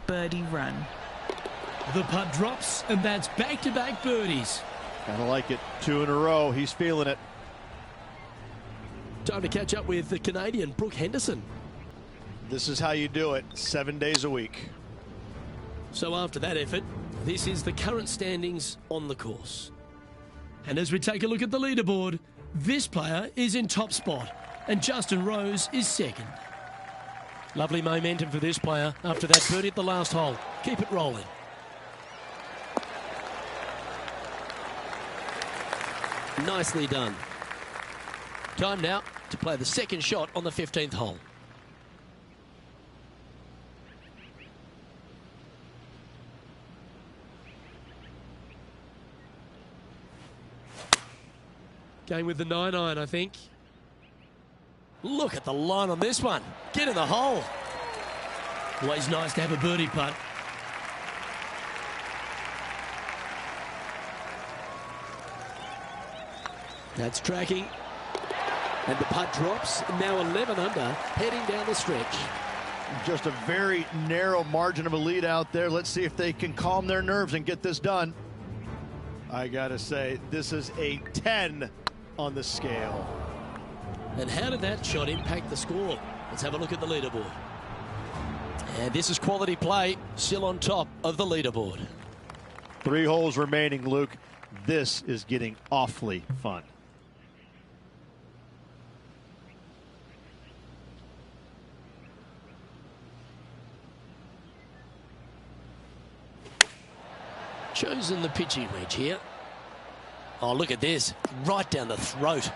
run.
The putt drops, and that's back-to-back birdies.
Kind of like it. 2 in a row. He's feeling it.
Time to catch up with the Canadian Brooke Henderson.
This is how you do it. 7 days a week.
So after that effort, this is the current standings on the course.
And as we take a look at the leaderboard, this player is in top spot, and Justin Rose is second.
Lovely momentum for this player after that birdie at the last hole. Keep it rolling. Nicely done. Time now to play the second shot on the 15th hole. Going with the 9-iron, I think. Look at the line on this one. Get in the hole.
Always nice to have a birdie putt.
That's tracking. And the putt drops. Now 11 under, heading down the stretch.
Just a very narrow margin of a lead out there. Let's see if they can calm their nerves and get this done. I gotta say, this is a 10 on the scale.
And how did that shot impact the score? Let's have a look at the leaderboard. And this is quality play, still on top of the leaderboard.
3 holes remaining, Luke. This is getting awfully fun.
Chosen the pitching wedge here. Oh, look at this. Right down the throat.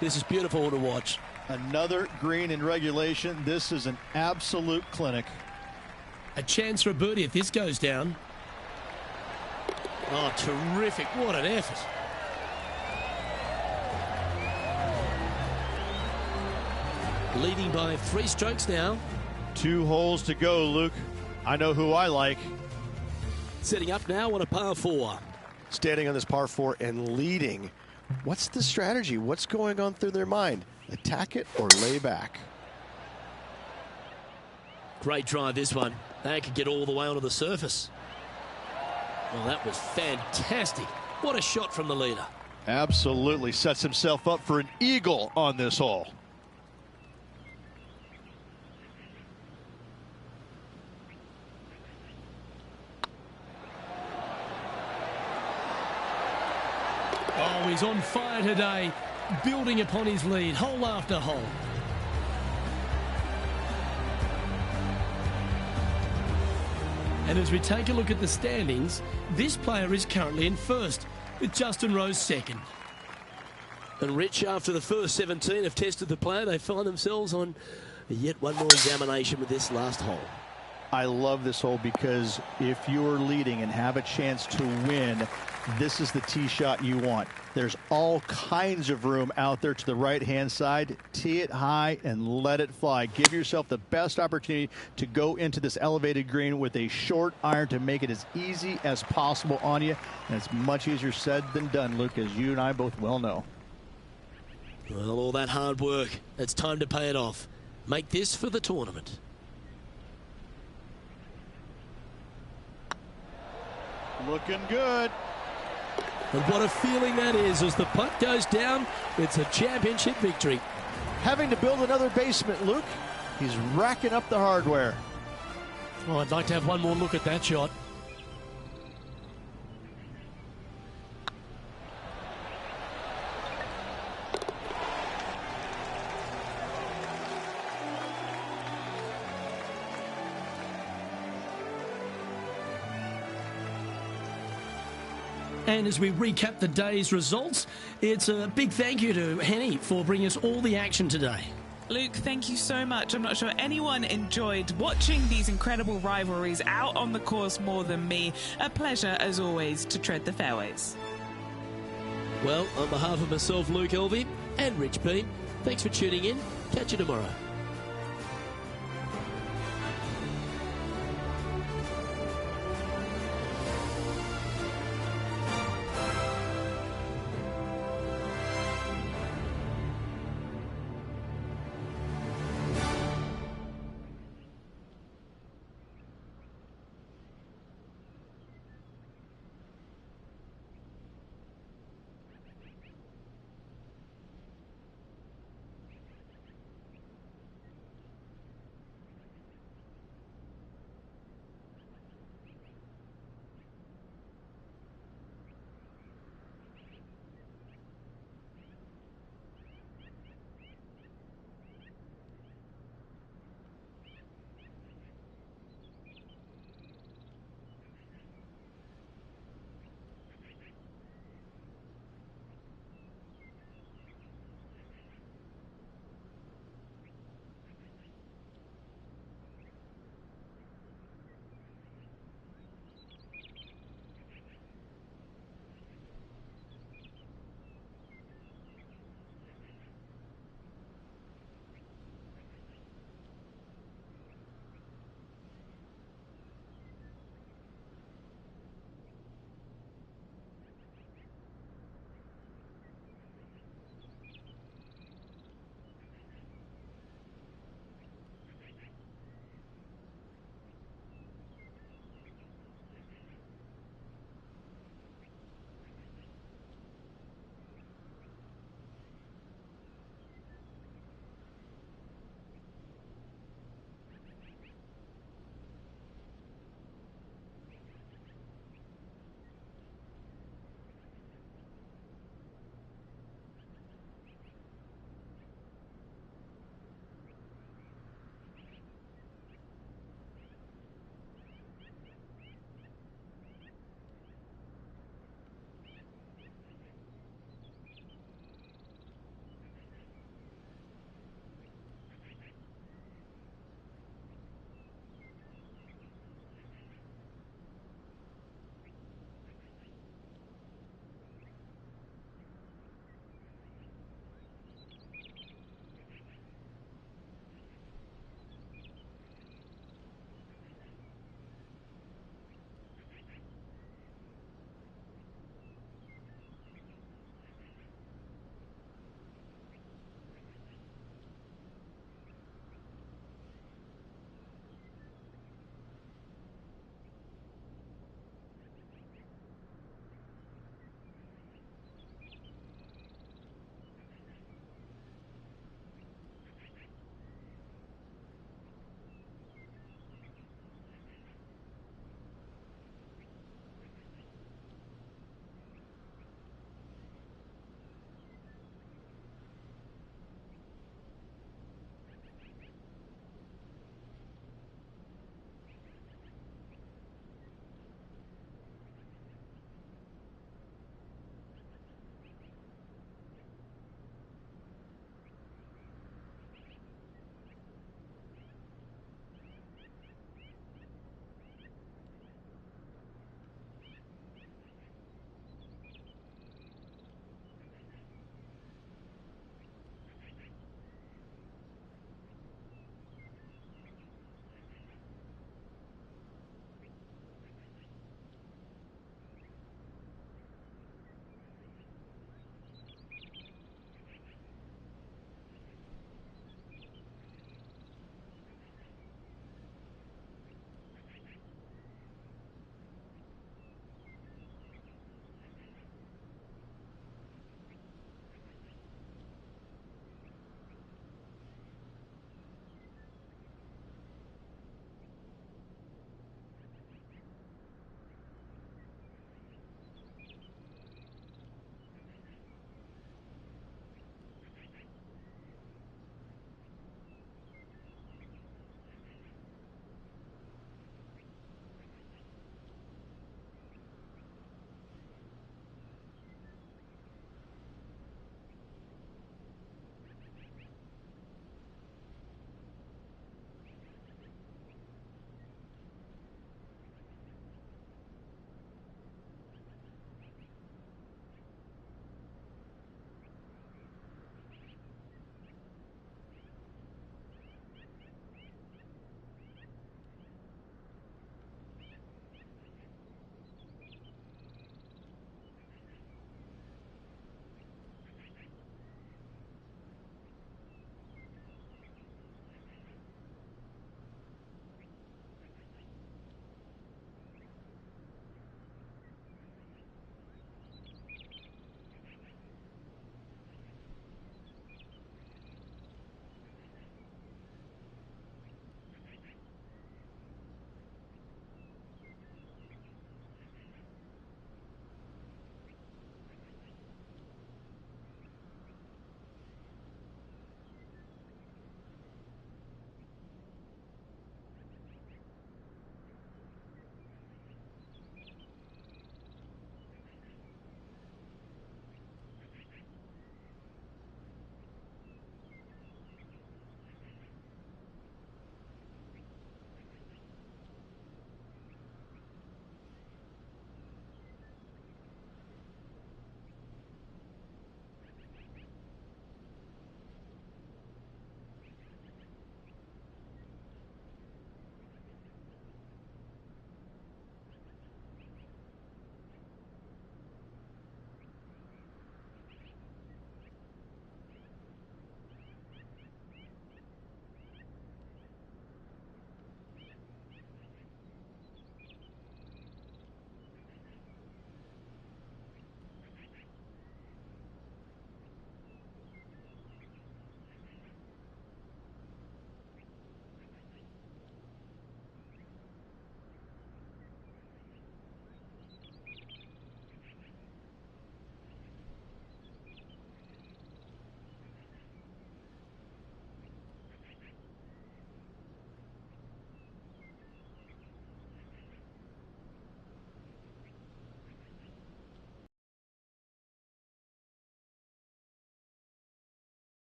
This is beautiful to watch.
Another green in regulation. This is an absolute clinic.
A chance for a birdie if this goes down.
Oh, terrific. What an effort. Leading by 3 strokes now.
2 holes to go, Luke. I know who I like.
Setting up now on a par 4.
Standing on this par 4 and leading. What's the strategy? What's going on through their mind? Attack it or lay back?
Great drive, this one. They could get all the way onto the surface. Well, that was fantastic. What a shot from the leader.
Absolutely sets himself up for an eagle on this hole.
Oh, he's on fire today, building upon his lead, hole after hole. And as we take a look at the standings, this player is currently in first, with Justin Rose second.
And Rich, after the first 17 have tested the player, they find themselves on yet one more examination with this last hole.
I love this hole because if you're leading and have a chance to win, this is the tee shot you want. There's all kinds of room out there to the right-hand side. Tee it high and let it fly. Give yourself the best opportunity to go into this elevated green with a short iron to make it as easy as possible on you. And it's much easier said than done, Luke, as you and I both well know.
Well, all that hard work, it's time to pay it off. Make this for the tournament.
Looking good.
And what a feeling that is as the putt goes down. It's a championship victory.
Having to build another basement, Luke. He's racking up the hardware.
Oh, I'd like to have one more look at that shot.
And as we recap the day's results, it's a big thank you to Henny for bringing us all the action today.
Luke, thank you so much. I'm not sure anyone enjoyed watching these incredible rivalries out on the course more than me. A pleasure, as always, to tread the fairways.
Well, on behalf of myself, Luke Elvey, and Rich Beem, thanks for tuning in. Catch you tomorrow.